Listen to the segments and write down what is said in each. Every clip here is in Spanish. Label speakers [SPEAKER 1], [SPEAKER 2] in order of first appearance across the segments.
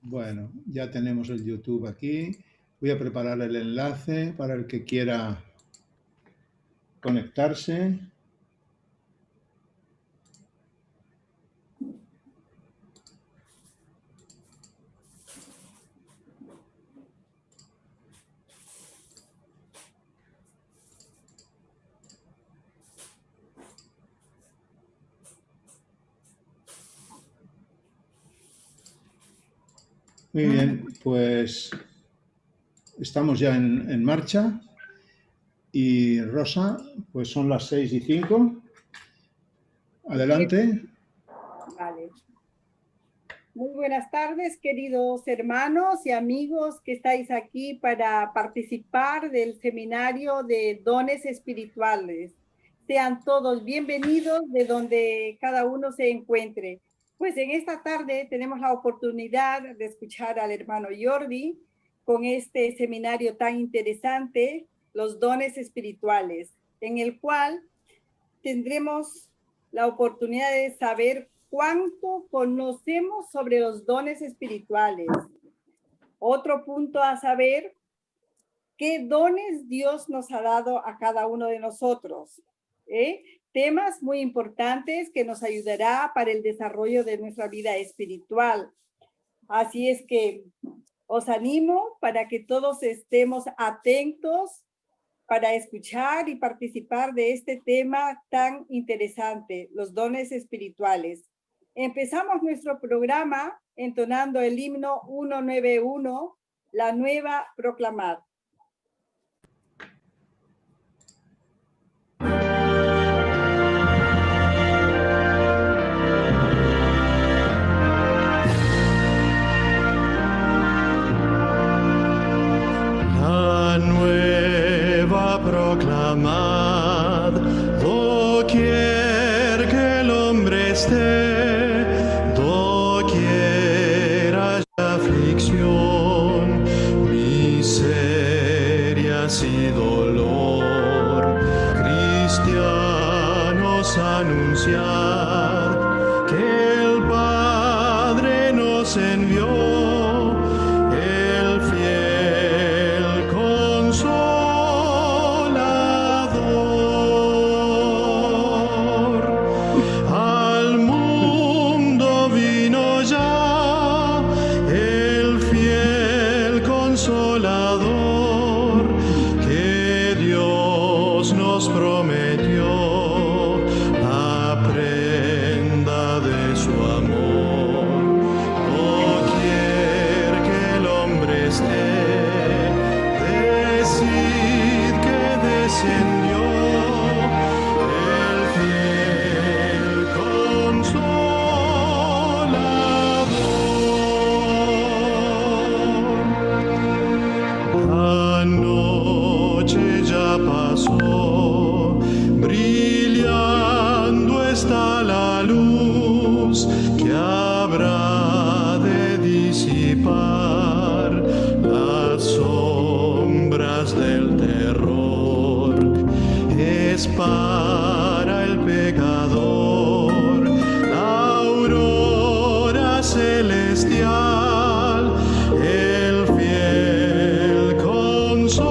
[SPEAKER 1] Bueno, ya tenemos el YouTube aquí. Voy a preparar el enlace para el que quiera conectarse. Muy bien, pues estamos ya en marcha. Y Rosa, pues son las 6:05. Adelante.
[SPEAKER 2] Vale. Muy buenas tardes, queridos hermanos y amigos que estáis aquí para participar del seminario de dones espirituales. Sean todos bienvenidos de donde cada uno se encuentre. Pues en esta tarde tenemos la oportunidad de escuchar al hermano Jordi con este seminario tan interesante, los dones espirituales, en el cual tendremos la oportunidad de saber cuánto conocemos sobre los dones espirituales. Otro punto a saber, qué dones Dios nos ha dado a cada uno de nosotros. Temas muy importantes que nos ayudará para el desarrollo de nuestra vida espiritual. Así es que os animo para que todos estemos atentos para escuchar y participar de este tema tan interesante, los dones espirituales. Empezamos nuestro programa entonando el himno 191, la nueva proclamar.
[SPEAKER 3] La nueva proclamad, doquier que el hombre esté, doquier haya aflicción, miserias y dolor, cristianos anunciar que el Padre nos envió. Para el pecador, la aurora celestial, el fiel consolador.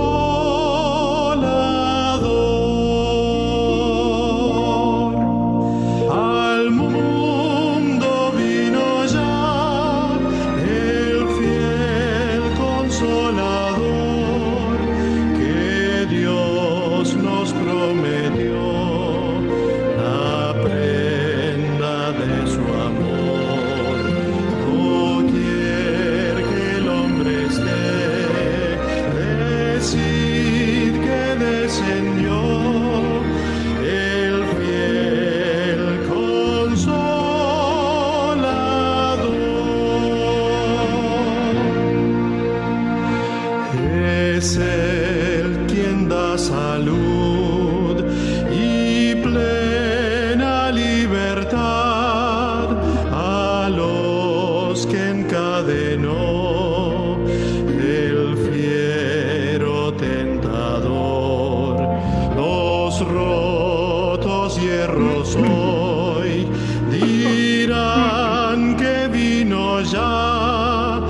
[SPEAKER 3] Al mundo vino ya el fiel consolador que Dios nos prometió. Es Él quien da salud y plena libertad a los que encadenó el fiero tentador. Los rotos hierros hoy dirán que vino ya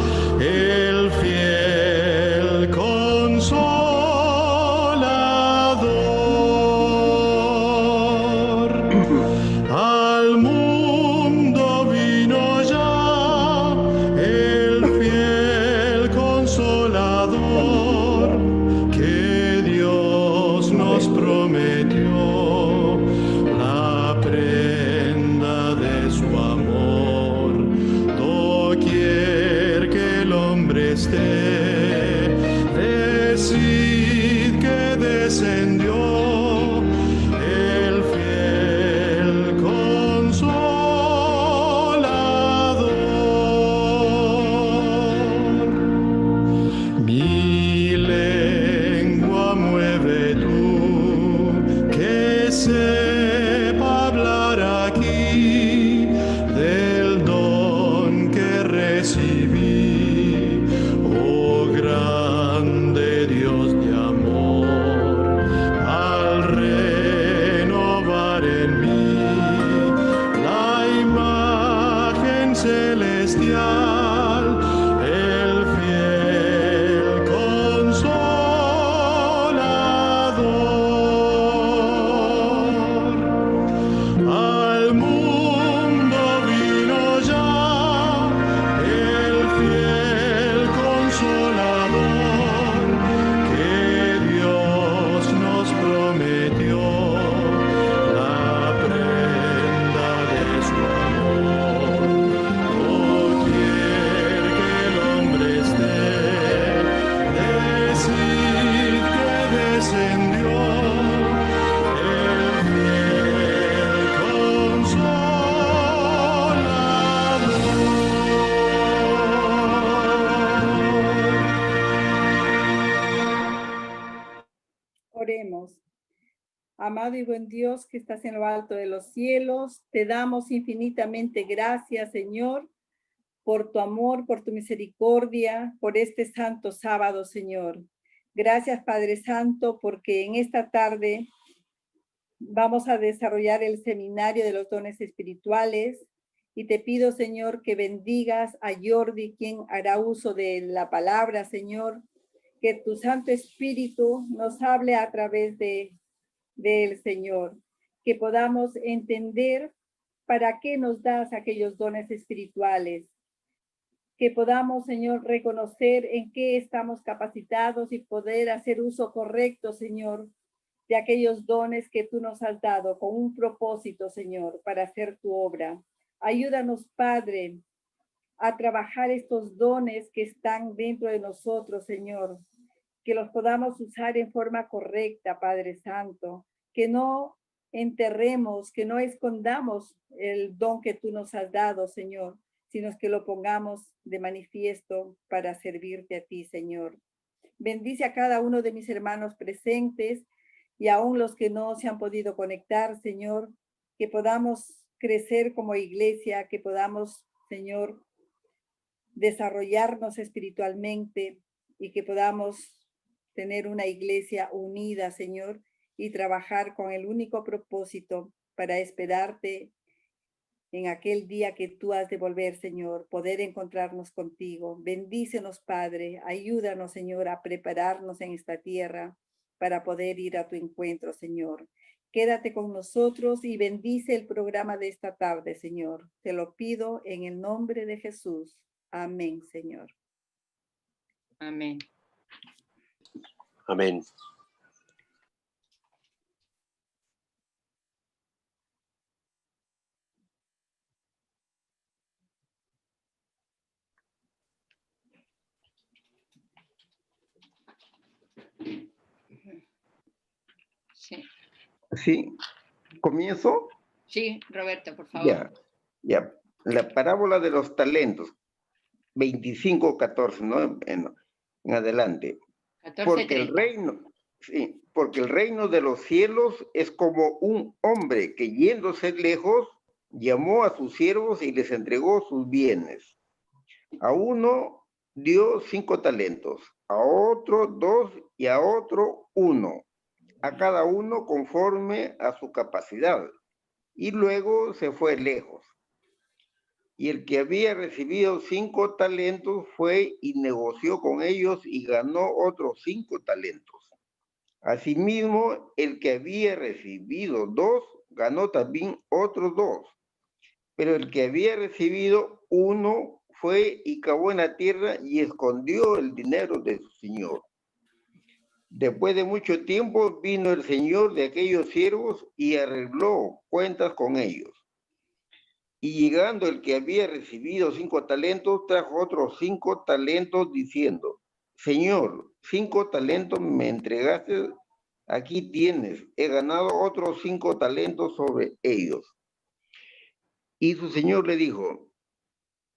[SPEAKER 3] esté, decid que descendió el fiel Consolador. Mi lengua mueve tú, que sepa hablar aquí del don que recibí, oh grande Dios de amor, al renovar en mí la imagen celestial, el fiel Consolador. Al mundo vino ya el fiel Consolador que Dios nos prometió, la prenda de su amor. Doquier que el hombre esté, decid que descendió el fiel Consolador.
[SPEAKER 2] Oremos. Amado y buen Dios que estás en lo alto de los cielos, te damos infinitamente gracias, Señor, por tu amor, por tu misericordia, por este santo sábado, Señor. Gracias, Padre Santo, porque en esta tarde vamos a desarrollar el seminario de los dones espirituales y te pido, Señor, que bendigas a Jordi, quien hará uso de la palabra, Señor, que tu Santo Espíritu nos hable a través del Señor, que podamos entender para qué nos das aquellos dones espirituales, que podamos, Señor, reconocer en qué estamos capacitados y poder hacer uso correcto, Señor, de aquellos dones que tú nos has dado con un propósito, Señor, para hacer tu obra. Ayúdanos, Padre, a trabajar estos dones que están dentro de nosotros, Señor, que los podamos usar en forma correcta, Padre Santo, que no enterremos, que no escondamos el don que tú nos has dado, Señor, sino que lo pongamos de manifiesto para servirte a ti, Señor. Bendice a cada uno de mis hermanos presentes y aún los que no se han podido conectar, Señor, que podamos crecer como iglesia, que podamos, Señor, desarrollarnos espiritualmente y que podamos tener una iglesia unida, Señor, y trabajar con el único propósito para esperarte en aquel día que tú has de volver, Señor, poder encontrarnos contigo. Bendícenos, Padre, ayúdanos, Señor, a prepararnos en esta tierra para poder ir a tu encuentro, Señor. Quédate con nosotros y bendice el programa de esta tarde, Señor. Te lo pido en el nombre de Jesús. Amén, Señor.
[SPEAKER 4] Amén.
[SPEAKER 5] Amén.
[SPEAKER 4] Sí.
[SPEAKER 6] Sí, ¿comienzo?
[SPEAKER 4] Sí, Roberto, por favor.
[SPEAKER 6] Ya. La parábola de los talentos, 25:14, ¿no? En adelante.
[SPEAKER 4] 14:30.
[SPEAKER 6] Porque el reino de los cielos es como un hombre que yéndose lejos, llamó a sus siervos y les entregó sus bienes. A uno dio 5 talentos, a otro 2 y a otro 1, a cada uno conforme a su capacidad. Y luego se fue lejos. Y el que había recibido 5 talentos fue y negoció con ellos y ganó otros 5 talentos. Asimismo, el que había recibido 2 ganó también otros 2. Pero el que había recibido 1 fue y cavó en la tierra y escondió el dinero de su señor. Después de mucho tiempo vino el señor de aquellos siervos y arregló cuentas con ellos. Y llegando el que había recibido 5 talentos, trajo otros 5 talentos diciendo, Señor, 5 talentos me entregaste, aquí tienes, he ganado otros 5 talentos sobre ellos. Y su señor le dijo,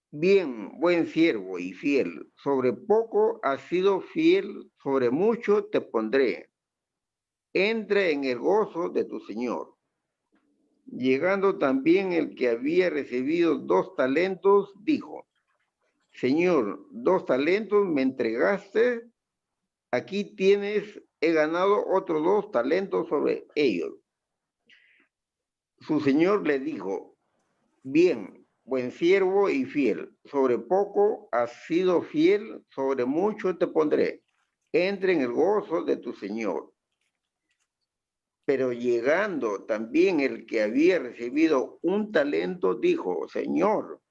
[SPEAKER 6] bien, buen siervo y fiel, sobre poco has sido fiel, sobre mucho te pondré. Entra en el gozo de tu señor. Llegando también el que había recibido 2 talentos, dijo, Señor, 2 talentos me entregaste, aquí tienes, he ganado otros 2 talentos sobre ellos. Su señor le dijo, bien, buen siervo y fiel, sobre poco has sido fiel, sobre mucho te pondré. Entra en el gozo de tu señor. Pero llegando también el que había recibido 1 talento, dijo, Señor,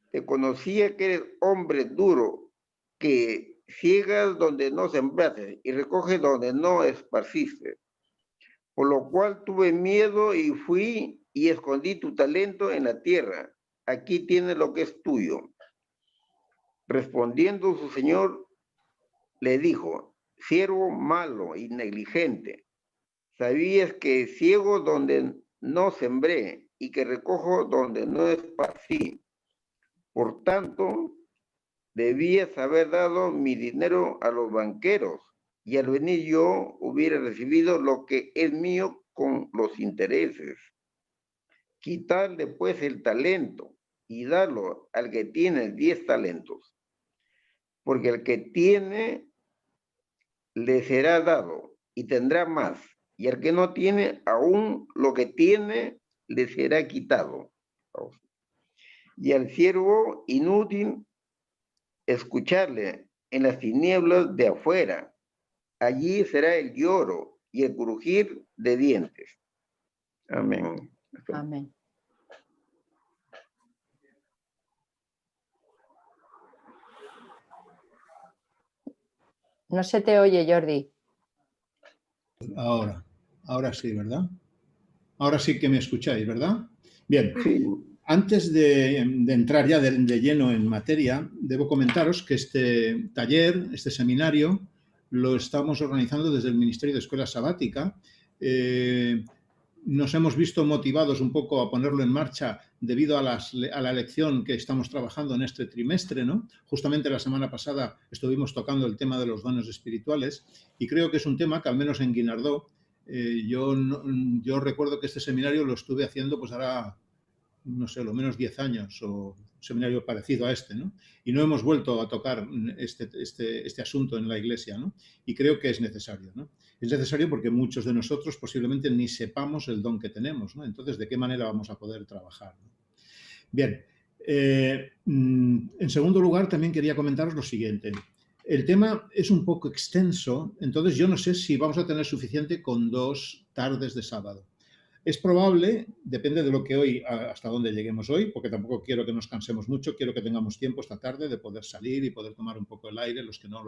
[SPEAKER 6] te conocía que eres hombre duro, que ciegas donde no sembraste y recoges donde no esparciste. Por lo cual tuve miedo y fui y escondí tu talento en la tierra. Aquí tienes lo que es tuyo. Respondiendo su señor, le dijo, siervo malo y negligente, sabías que ciego donde no sembré y que recojo donde no esparcí. Por tanto, debías haber dado mi dinero a los banqueros y al venir yo hubiera recibido lo que es mío con los intereses. Quitarle pues el talento y darlo al que tiene 10 talentos, porque el que tiene le será dado y tendrá más, y al que no tiene, aún lo que tiene le será quitado. Y al siervo inútil escucharle en las tinieblas de afuera, allí será el lloro y el crujir de dientes. Amén.
[SPEAKER 4] Amén. No se te oye, Jordi.
[SPEAKER 1] Ahora sí, ¿verdad? Ahora sí que me escucháis, ¿verdad? Bien.
[SPEAKER 6] Sí.
[SPEAKER 1] Antes de entrar ya de lleno en materia, debo comentaros que este taller, este seminario, lo estamos organizando desde el Ministerio de Escuela Sabática. Nos hemos visto motivados un poco a ponerlo en marcha debido a la lección que estamos trabajando en este trimestre, ¿no? Justamente la semana pasada estuvimos tocando el tema de los dones espirituales y creo que es un tema que al menos en Guinardó, yo recuerdo que este seminario lo estuve haciendo pues ahora, no sé, lo menos 10 años o un seminario parecido a este, ¿no? Y no hemos vuelto a tocar este asunto en la Iglesia, ¿no? Y creo que es necesario, ¿no? Es necesario porque muchos de nosotros posiblemente ni sepamos el don que tenemos, ¿no? Entonces, ¿de qué manera vamos a poder trabajar, ¿no? Bien, en segundo lugar, también quería comentaros lo siguiente. El tema es un poco extenso, entonces yo no sé si vamos a tener suficiente con 2 tardes de sábado. Es probable, depende de lo que hoy, hasta dónde lleguemos hoy, porque tampoco quiero que nos cansemos mucho, quiero que tengamos tiempo esta tarde de poder salir y poder tomar un poco el aire, los que no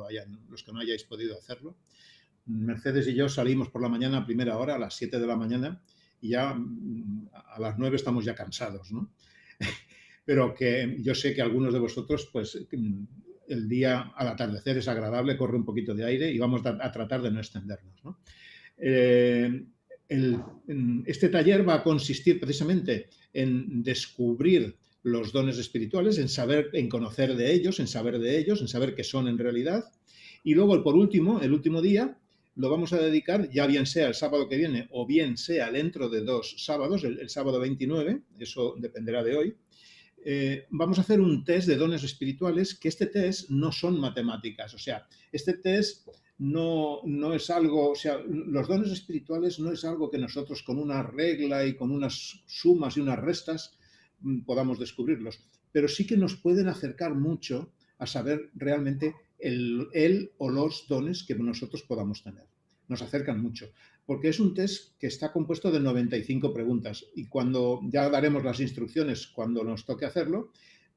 [SPEAKER 1] hayáis podido hacerlo. Mercedes y yo salimos por la mañana a primera hora, a las 7 de la mañana, y ya a las 9 estamos ya cansados, ¿no? Pero que yo sé que algunos de vosotros, pues el día al atardecer es agradable, corre un poquito de aire y vamos a tratar de no extendernos, ¿no? Este taller va a consistir precisamente en descubrir los dones espirituales, en conocer de ellos, en saber de ellos, en saber qué son en realidad. Y luego, por último, el último día, lo vamos a dedicar, ya bien sea el sábado que viene o bien sea dentro de 2 sábados, el sábado 29, eso dependerá de hoy. Vamos a hacer un test de dones espirituales, que este test no son matemáticas, o sea, este test no es algo, o sea, los dones espirituales no es algo que nosotros con una regla y con unas sumas y unas restas podamos descubrirlos, pero sí que nos pueden acercar mucho a saber realmente el o los dones que nosotros podamos tener. Nos acercan mucho, porque es un test que está compuesto de 95 preguntas y cuando ya daremos las instrucciones cuando nos toque hacerlo,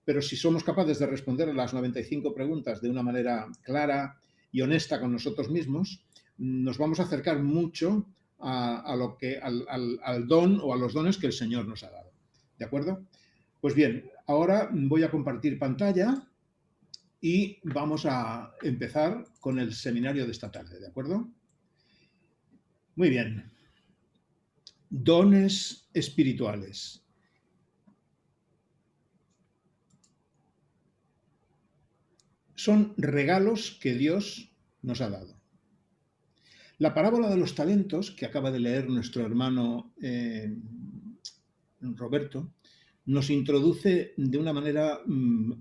[SPEAKER 1] pero si somos capaces de responder a las 95 preguntas de una manera clara y honesta con nosotros mismos, nos vamos a acercar mucho al don o a los dones que el Señor nos ha dado. ¿De acuerdo? Pues bien, ahora voy a compartir pantalla y vamos a empezar con el seminario de esta tarde, ¿de acuerdo? Muy bien. Dones espirituales. Son regalos que Dios nos ha dado. La parábola de los talentos, que acaba de leer nuestro hermano Roberto, nos introduce de una manera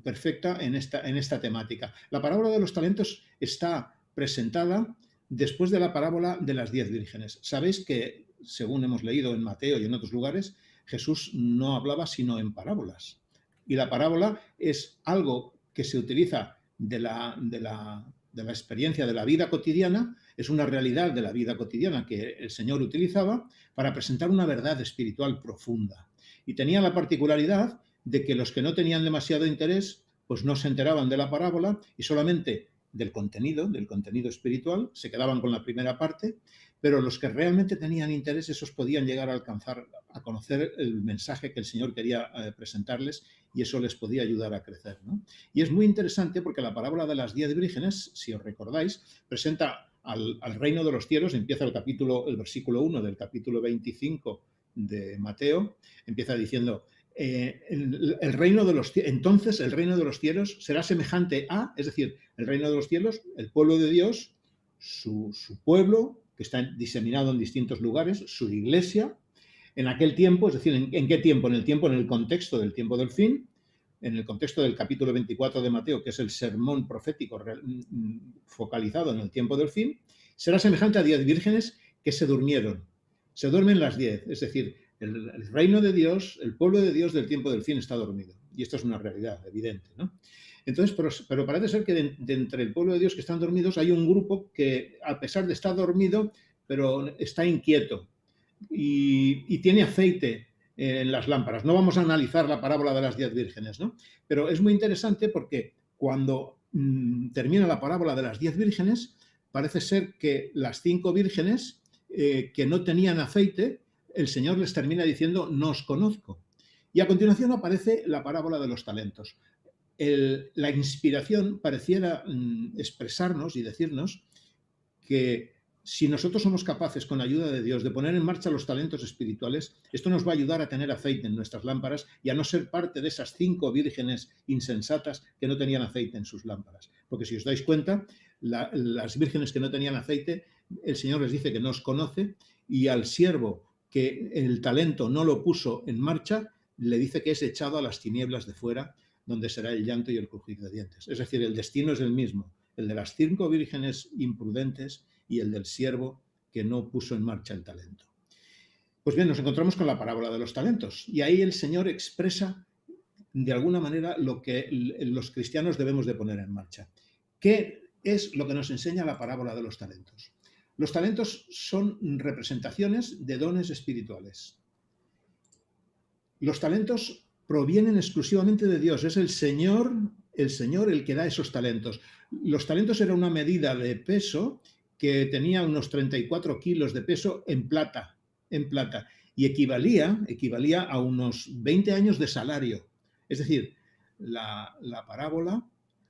[SPEAKER 1] perfecta en esta temática. La parábola de los talentos está presentada después de la parábola de las 10 vírgenes. Sabéis que, según hemos leído en Mateo y en otros lugares, Jesús no hablaba sino en parábolas. Y la parábola es algo que se utiliza de la experiencia de la vida cotidiana, es una realidad de la vida cotidiana que el Señor utilizaba para presentar una verdad espiritual profunda. Y tenía la particularidad de que los que no tenían demasiado interés, pues no se enteraban de la parábola y solamente del contenido espiritual, se quedaban con la primera parte, pero los que realmente tenían interés, esos podían llegar a alcanzar, a conocer el mensaje que el Señor quería presentarles, y eso les podía ayudar a crecer, ¿no? Y es muy interesante porque la parábola de las 10 vírgenes, si os recordáis, presenta al reino de los cielos, empieza el versículo 1 del capítulo 25 de Mateo, empieza diciendo, entonces el reino de los cielos será semejante a, es decir, el reino de los cielos, el pueblo de Dios, su pueblo, que está diseminado en distintos lugares, su iglesia, en aquel tiempo, es decir, ¿en qué tiempo? En el contexto del tiempo del fin, en el contexto del capítulo 24 de Mateo, que es el sermón profético focalizado en el tiempo del fin, será semejante a 10 vírgenes que se durmieron. Se duermen las 10, es decir, el reino de Dios, el pueblo de Dios del tiempo del fin está dormido. Y esto es una realidad evidente, ¿no? Entonces, pero parece ser que de entre el pueblo de Dios que están dormidos hay un grupo que, a pesar de estar dormido, pero está inquieto y tiene aceite en las lámparas. No vamos a analizar la parábola de las 10 vírgenes, ¿no? Pero es muy interesante porque cuando termina la parábola de las 10 vírgenes, parece ser que las 5 vírgenes que no tenían aceite, el Señor les termina diciendo, no os conozco. Y a continuación aparece la parábola de los talentos. La inspiración pareciera expresarnos y decirnos que si nosotros somos capaces, con ayuda de Dios, de poner en marcha los talentos espirituales, esto nos va a ayudar a tener aceite en nuestras lámparas y a no ser parte de esas 5 vírgenes insensatas que no tenían aceite en sus lámparas. Porque si os dais cuenta, las vírgenes que no tenían aceite, el Señor les dice que no os conoce, y al siervo que el talento no lo puso en marcha, le dice que es echado a las tinieblas de fuera, donde será el llanto y el crujir de dientes. Es decir, el destino es el mismo, el de las 5 vírgenes imprudentes y el del siervo que no puso en marcha el talento. Pues bien, nos encontramos con la parábola de los talentos, y ahí el Señor expresa de alguna manera lo que los cristianos debemos de poner en marcha. ¿Qué es lo que nos enseña la parábola de los talentos? Los talentos son representaciones de dones espirituales. Los talentos provienen exclusivamente de Dios. Es el Señor el que da esos talentos. Los talentos era una medida de peso que tenía unos 34 kilos de peso en plata, y equivalía a unos 20 años de salario. Es decir, la parábola,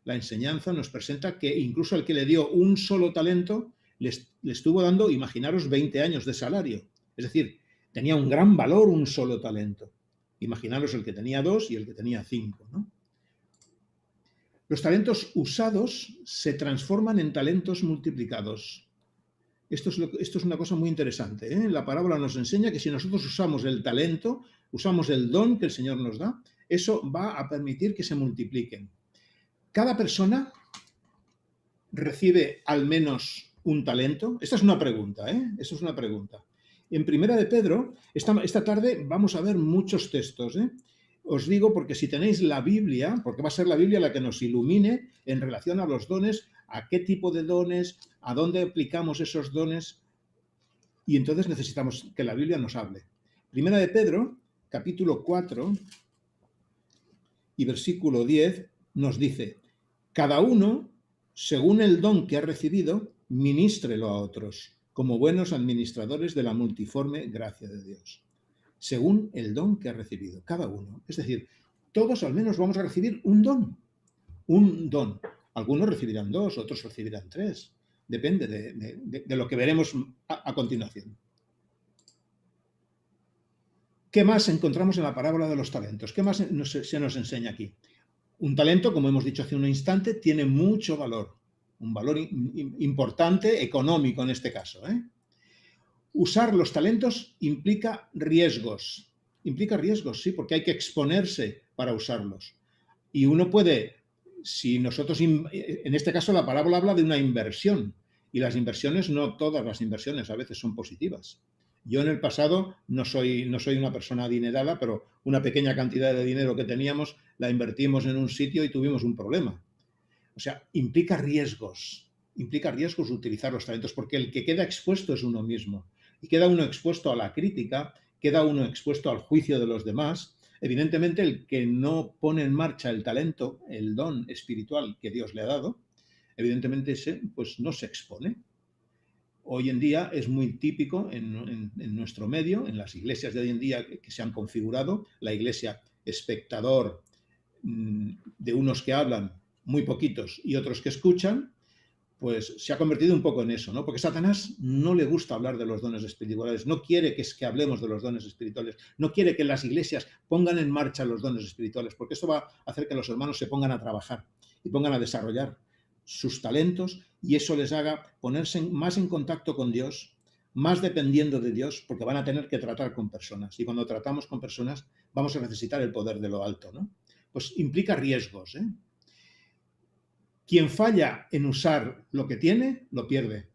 [SPEAKER 1] la enseñanza nos presenta que incluso al que le dio un solo talento, le estuvo dando, imaginaros, 20 años de salario. Es decir, tenía un gran valor un solo talento. Imaginaros el que tenía 2 y el que tenía 5, ¿no? Los talentos usados se transforman en talentos multiplicados. Esto es una cosa muy interesante, ¿eh? La parábola nos enseña que si nosotros usamos el talento, usamos el don que el Señor nos da, eso va a permitir que se multipliquen. Cada persona recibe al menos un talento. Esta es una pregunta, ¿eh? Eso es una pregunta. En Primera de Pedro, esta tarde vamos a ver muchos textos, ¿eh? Os digo porque si tenéis la Biblia, porque va a ser la Biblia la que nos ilumine en relación a los dones, a qué tipo de dones, a dónde aplicamos esos dones, y entonces necesitamos que la Biblia nos hable. Primera de Pedro, capítulo 4 y versículo 10, nos dice, cada uno, según el don que ha recibido, ministrelo a otros, como buenos administradores de la multiforme gracia de Dios. Según el don que ha recibido, cada uno. Es decir, todos al menos vamos a recibir un don. Un don. Algunos recibirán 2, otros recibirán 3. Depende de lo que veremos a continuación. ¿Qué más encontramos en la parábola de los talentos? ¿Qué más se nos enseña aquí? Un talento, como hemos dicho hace un instante, tiene mucho valor. Un valor importante, económico en este caso, ¿eh? Usar los talentos implica riesgos. Implica riesgos, sí, porque hay que exponerse para usarlos. Y uno puede, si nosotros, en este caso la parábola habla de una inversión. Y las inversiones, no todas las inversiones a veces son positivas. Yo en el pasado no soy una persona adinerada, pero una pequeña cantidad de dinero que teníamos la invertimos en un sitio y tuvimos un problema. O sea, implica riesgos utilizar los talentos, porque el que queda expuesto es uno mismo. Y queda uno expuesto a la crítica, queda uno expuesto al juicio de los demás. Evidentemente, el que no pone en marcha el talento, el don espiritual que Dios le ha dado, evidentemente ese pues no se expone. Hoy en día es muy típico en nuestro medio, en las iglesias de hoy en día que se han configurado, la iglesia espectador de unos que hablan, muy poquitos, y otros que escuchan, pues se ha convertido un poco en eso, ¿no? Porque Satanás no le gusta hablar de los dones espirituales, no quiere que hablemos de los dones espirituales, no quiere que las iglesias pongan en marcha los dones espirituales, porque esto va a hacer que los hermanos se pongan a trabajar y pongan a desarrollar sus talentos, y eso les haga ponerse más en contacto con Dios, más dependiendo de Dios, porque van a tener que tratar con personas. Y cuando tratamos con personas vamos a necesitar el poder de lo alto, ¿no? Pues implica riesgos, ¿eh? Quien falla en usar lo que tiene, lo pierde.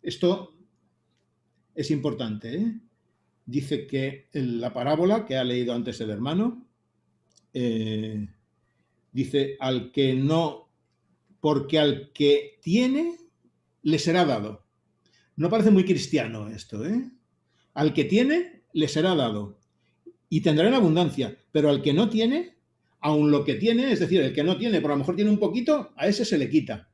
[SPEAKER 1] Esto es importante, ¿eh? Dice que en la parábola que ha leído antes el hermano, dice, porque al que tiene, le será dado. No parece muy cristiano esto, ¿eh? Al que tiene, le será dado. Y tendrá en abundancia, pero al que no tiene, aun lo que tiene, es decir, el que no tiene, pero a lo mejor tiene un poquito, a ese se le quita.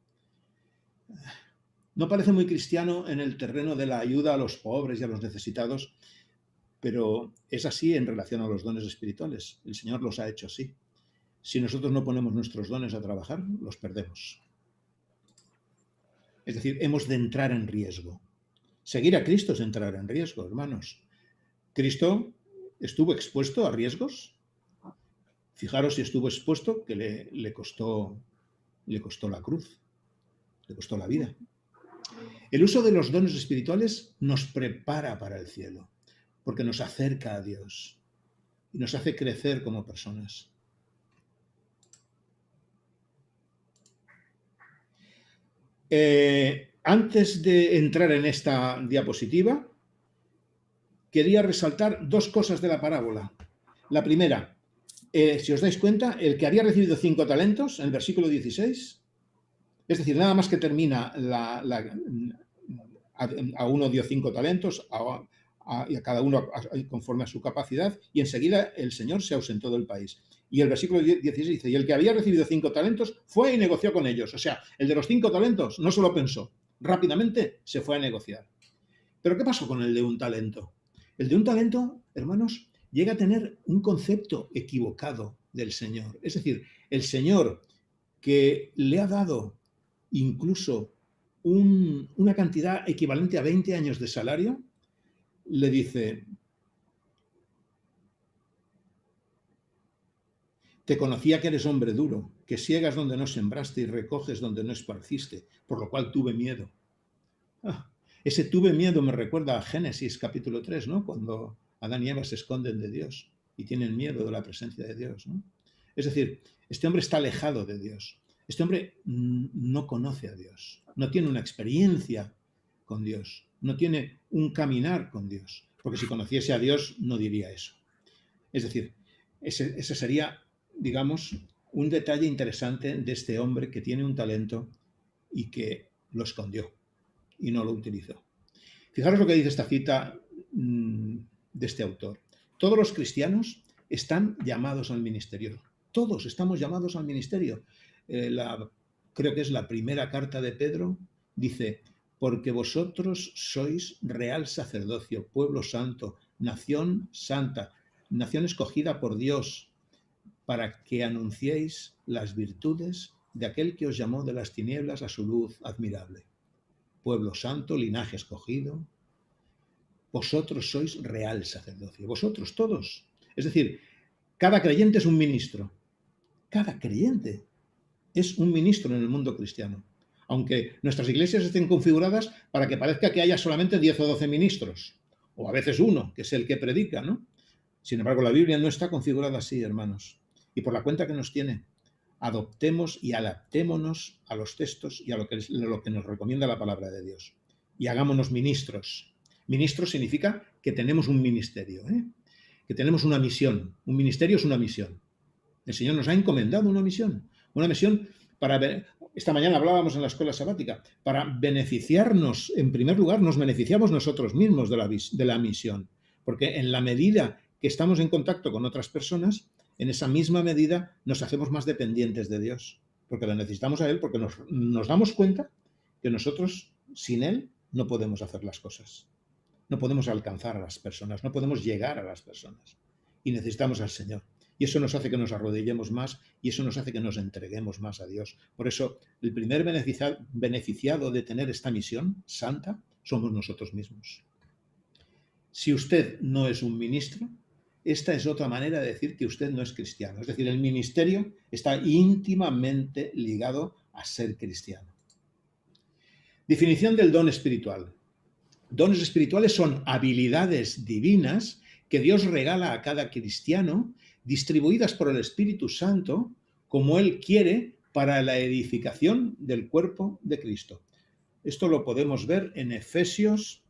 [SPEAKER 1] No parece muy cristiano en el terreno de la ayuda a los pobres y a los necesitados, pero es así en relación a los dones espirituales. El Señor los ha hecho así. Si nosotros no ponemos nuestros dones a trabajar, los perdemos. Es decir, hemos de entrar en riesgo. Seguir a Cristo es entrar en riesgo, hermanos. Cristo estuvo expuesto a riesgos. Fijaros si estuvo expuesto, que le costó la cruz, le costó la vida. El uso de los dones espirituales nos prepara para el cielo, porque nos acerca a Dios y nos hace crecer como personas. Antes de entrar en esta diapositiva, quería resaltar 2 cosas de la parábola. La primera, si os dais cuenta, el que había recibido 5 talentos, en el versículo 16, es decir, nada más que termina a uno dio 5 talentos, y a cada uno conforme a su capacidad, y enseguida el Señor se ausentó del país. Y el versículo 16 dice, y el que había recibido 5 talentos fue y negoció con ellos. O sea, el de los 5 talentos no se lo pensó, rápidamente se fue a negociar. Pero ¿qué pasó con el de un talento? El de un talento, hermanos, llega a tener un concepto equivocado del Señor. Es decir, el Señor que le ha dado incluso una cantidad equivalente a 20 años de salario, le dice, te conocía que eres hombre duro, que siegas donde no sembraste y recoges donde no esparciste, por lo cual tuve miedo. Ese tuve miedo me recuerda a Génesis capítulo 3, ¿no? Cuando Adán y Eva se esconden de Dios y tienen miedo de la presencia de Dios, ¿no? Es decir, este hombre está alejado de Dios. Este hombre no conoce a Dios, no tiene una experiencia con Dios, no tiene un caminar con Dios, porque si conociese a Dios no diría eso. Es decir, ese sería, digamos, un detalle interesante de este hombre que tiene un talento y que lo escondió y no lo utilizó. Fijaros lo que dice esta cita de este autor. Todos los cristianos están llamados al ministerio. Todos estamos llamados al ministerio. Creo que es la primera carta de Pedro, dice, porque vosotros sois real sacerdocio, pueblo santo, nación santa, nación escogida por Dios, para que anunciéis las virtudes de aquel que os llamó de las tinieblas a su luz admirable. Pueblo santo, linaje escogido, vosotros sois real sacerdocio, vosotros todos. Es decir, cada creyente es un ministro. Cada creyente es un ministro en el mundo cristiano. Aunque nuestras iglesias estén configuradas para que parezca que haya solamente 10 o 12 ministros, o a veces uno, que es el que predica, ¿no? Sin embargo, la Biblia no está configurada así, hermanos. Y por la cuenta que nos tiene, adoptemos y adaptémonos a los textos y a lo que nos recomienda la palabra de Dios. Y hagámonos ministros. Ministro significa que tenemos un ministerio, que tenemos una misión. Un ministerio es una misión. El Señor nos ha encomendado una misión para... Esta mañana hablábamos en la escuela sabática, para beneficiarnos, en primer lugar, nos beneficiamos nosotros mismos de la misión, porque en la medida que estamos en contacto con otras personas, en esa misma medida nos hacemos más dependientes de Dios, porque le necesitamos a Él, porque nos damos cuenta que nosotros, sin Él, no podemos hacer las cosas, no podemos alcanzar a las personas, no podemos llegar a las personas, y necesitamos al Señor. Y eso nos hace que nos arrodillemos más y eso nos hace que nos entreguemos más a Dios. Por eso, el primer beneficiado de tener esta misión santa somos nosotros mismos. Si usted no es un ministro, esta es otra manera de decir que usted no es cristiano. Es decir, el ministerio está íntimamente ligado a ser cristiano. Definición del don espiritual. Dones espirituales son habilidades divinas que Dios regala a cada cristiano, distribuidas por el Espíritu Santo, como Él quiere, para la edificación del cuerpo de Cristo. Esto lo podemos ver en Efesios,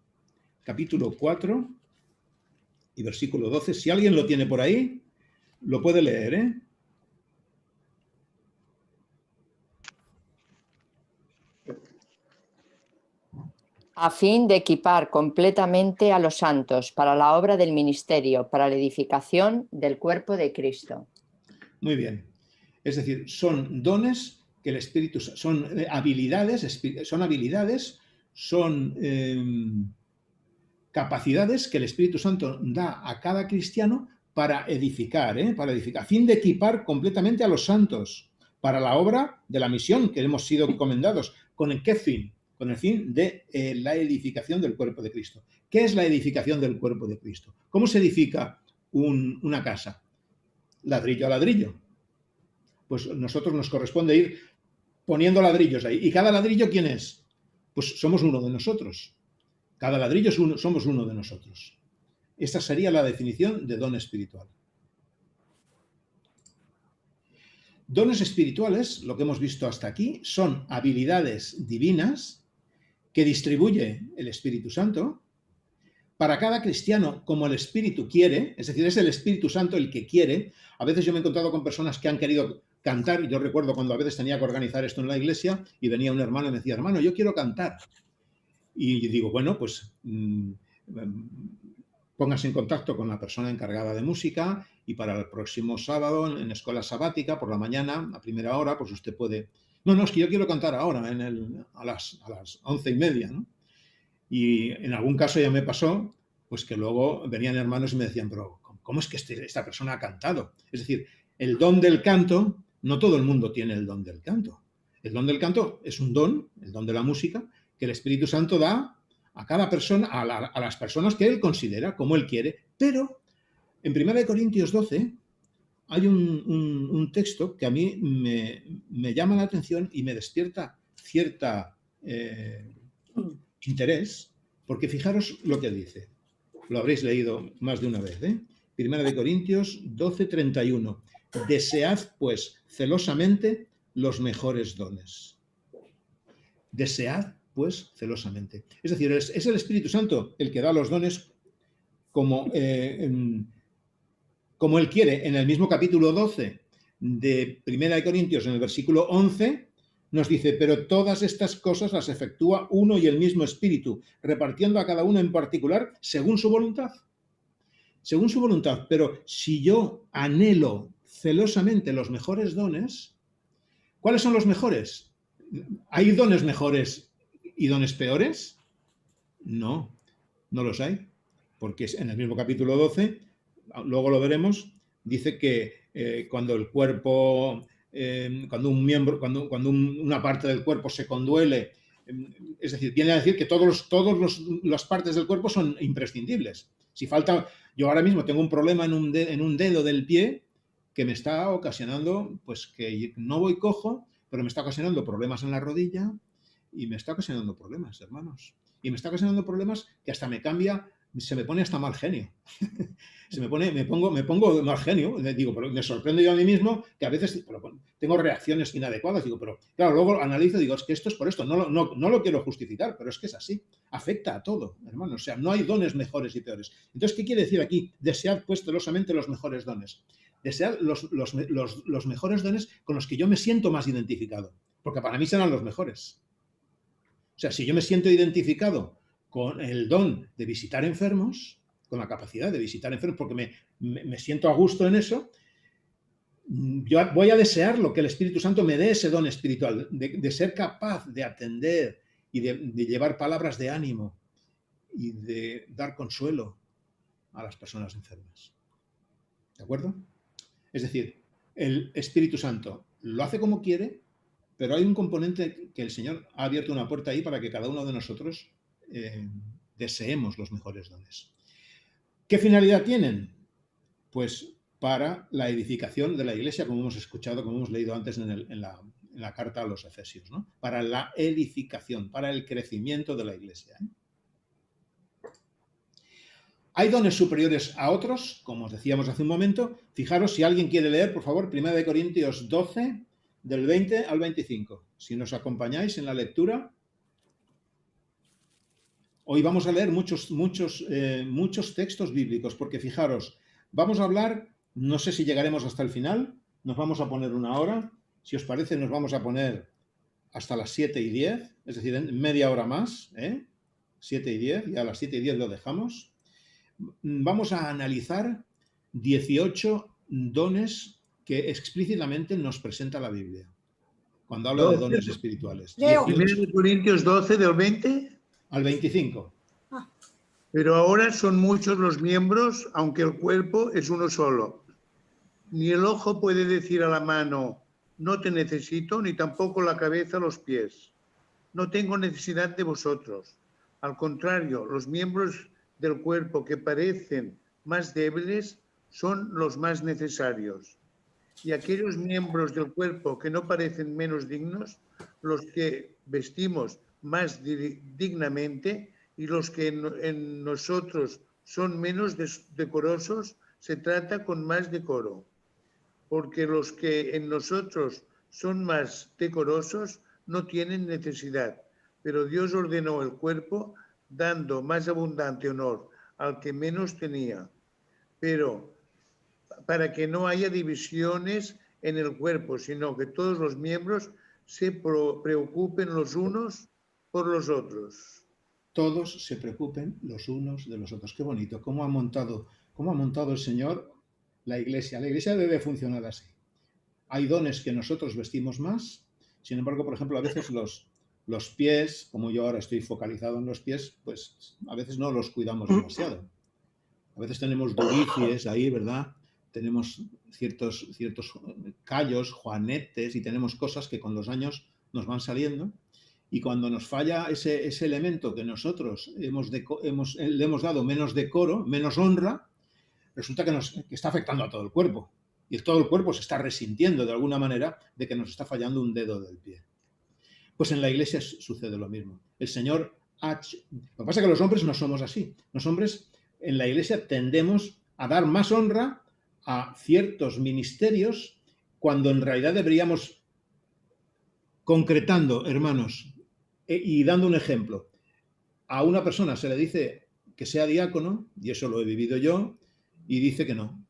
[SPEAKER 1] capítulo 4 y versículo 12. Si alguien lo tiene por ahí, lo puede leer,
[SPEAKER 5] A fin de equipar completamente a los santos para la obra del ministerio, para la edificación del cuerpo de Cristo.
[SPEAKER 1] Muy bien. Es decir, son dones que el Espíritu, son habilidades, son capacidades que el Espíritu Santo da a cada cristiano para edificar, a fin de equipar completamente a los santos para la obra de la misión que hemos sido encomendados. ¿Con qué fin? Con el fin de la edificación del cuerpo de Cristo. ¿Qué es la edificación del cuerpo de Cristo? ¿Cómo se edifica una casa? Ladrillo a ladrillo. Pues nosotros nos corresponde ir poniendo ladrillos ahí. ¿Y cada ladrillo quién es? Pues somos uno de nosotros. Cada ladrillo somos uno de nosotros. Esta sería la definición de don espiritual. Dones espirituales, lo que hemos visto hasta aquí, son habilidades divinas que distribuye el Espíritu Santo para cada cristiano como el Espíritu quiere, es decir, es el Espíritu Santo el que quiere. A veces yo me he encontrado con personas que han querido cantar, y yo recuerdo cuando a veces tenía que organizar esto en la iglesia y venía un hermano y me decía, hermano, yo quiero cantar. Y digo, bueno, pues póngase en contacto con la persona encargada de música y para el próximo sábado en escuela sabática, por la mañana, a primera hora, pues usted puede... No, es que yo quiero cantar ahora, a las 11:30, ¿no? Y en algún caso ya me pasó, pues que luego venían hermanos y me decían, pero ¿cómo es que esta persona ha cantado? Es decir, el don del canto, no todo el mundo tiene el don del canto. El don del canto es un don, el don de la música, que el Espíritu Santo da a cada persona, a las personas que Él considera, como Él quiere. Pero en 1 Corintios 12 hay un texto que a mí me llama la atención y me despierta cierta interés, porque fijaros lo que dice. Lo habréis leído más de una vez, 1 Corintios 12:31. Desead, pues, celosamente los mejores dones. Desead, pues, celosamente. Es decir, es el Espíritu Santo el que da los dones como Él quiere. En el mismo capítulo 12 de 1 Corintios, en el versículo 11, nos dice, pero todas estas cosas las efectúa uno y el mismo Espíritu, repartiendo a cada uno en particular según su voluntad. Según su voluntad. Pero si yo anhelo celosamente los mejores dones, ¿cuáles son los mejores? ¿Hay dones mejores y dones peores? No, no los hay. Porque en el mismo capítulo 12, luego lo veremos, dice que cuando el cuerpo, cuando un miembro, cuando una parte del cuerpo se conduele. Es decir, viene a decir que todas las partes del cuerpo son imprescindibles. Si falta, yo ahora mismo tengo un problema en un dedo del pie que me está ocasionando, pues que no voy cojo, pero me está ocasionando problemas en la rodilla y me está ocasionando problemas, hermanos. Y me está ocasionando problemas que hasta me cambia, se me pone hasta mal genio. me pongo mal genio. Digo, pero me sorprendo yo a mí mismo que a veces tengo reacciones inadecuadas. Digo, pero claro, luego analizo y digo, es que esto es por esto. No lo quiero justificar, pero es que es así. Afecta a todo, hermano. O sea, no hay dones mejores y peores. Entonces, ¿qué quiere decir aquí? Desead pues celosamente los mejores dones. Desead los mejores dones con los que yo me siento más identificado. Porque para mí serán los mejores. O sea, si yo me siento identificado con el don de visitar enfermos, con la capacidad de visitar enfermos, porque me siento a gusto en eso, yo voy a desear lo que el Espíritu Santo me dé ese don espiritual, de ser capaz de atender y de llevar palabras de ánimo y de dar consuelo a las personas enfermas. ¿De acuerdo? Es decir, el Espíritu Santo lo hace como quiere, pero hay un componente que el Señor ha abierto una puerta ahí para que cada uno de nosotros deseemos los mejores dones. ¿Qué finalidad tienen? Pues para la edificación de la Iglesia, como hemos escuchado, como hemos leído antes en la carta a los Efesios, ¿no? Para la edificación, para el crecimiento de la Iglesia. ¿Hay dones superiores a otros? Como os decíamos hace un momento. Fijaros, si alguien quiere leer, por favor, 1 Corintios 12, del 20 al 25. Si nos acompañáis en la lectura. Hoy vamos a leer muchos textos bíblicos, porque fijaros, vamos a hablar, no sé si llegaremos hasta el final, nos vamos a poner una hora, si os parece nos vamos a poner hasta las 7:10, es decir, en media hora más, 7:10, y a las 7:10 lo dejamos. Vamos a analizar 18 dones que explícitamente nos presenta la Biblia, cuando habla de dones espirituales.
[SPEAKER 7] 1 Corintios 12, del 20
[SPEAKER 1] al 25.
[SPEAKER 7] Pero ahora son muchos los miembros, aunque el cuerpo es uno solo. Ni el ojo puede decir a la mano, no te necesito, ni tampoco la cabeza a los pies. No tengo necesidad de vosotros. Al contrario, los miembros del cuerpo que parecen más débiles son los más necesarios. Y aquellos miembros del cuerpo que no parecen menos dignos, los que vestimos más dignamente, y los que en nosotros son menos decorosos, se trata con más decoro. Porque los que en nosotros son más decorosos no tienen necesidad, pero Dios ordenó el cuerpo dando más abundante honor al que menos tenía, pero para que no haya divisiones en el cuerpo, sino que todos los miembros se preocupen los unos por los otros.
[SPEAKER 1] Todos se preocupen los unos de los otros. Qué bonito. ¿Cómo ha montado el Señor la Iglesia? La Iglesia debe funcionar así. Hay dones que nosotros vestimos más. Sin embargo, por ejemplo, a veces los pies, como yo ahora estoy focalizado en los pies, pues a veces no los cuidamos demasiado. A veces tenemos duricies ahí, ¿verdad? Tenemos ciertos callos, juanetes, y tenemos cosas que con los años nos van saliendo. Y cuando nos falla ese elemento que nosotros le hemos dado menos decoro, menos honra, resulta que está afectando a todo el cuerpo. Y todo el cuerpo se está resintiendo de alguna manera de que nos está fallando un dedo del pie. Pues en la Iglesia sucede lo mismo. El Señor lo que pasa es que los hombres no somos así. Los hombres en la Iglesia tendemos a dar más honra a ciertos ministerios cuando en realidad deberíamos, concretando, hermanos, y dando un ejemplo, a una persona se le dice que sea diácono, y eso lo he vivido yo, y dice que no.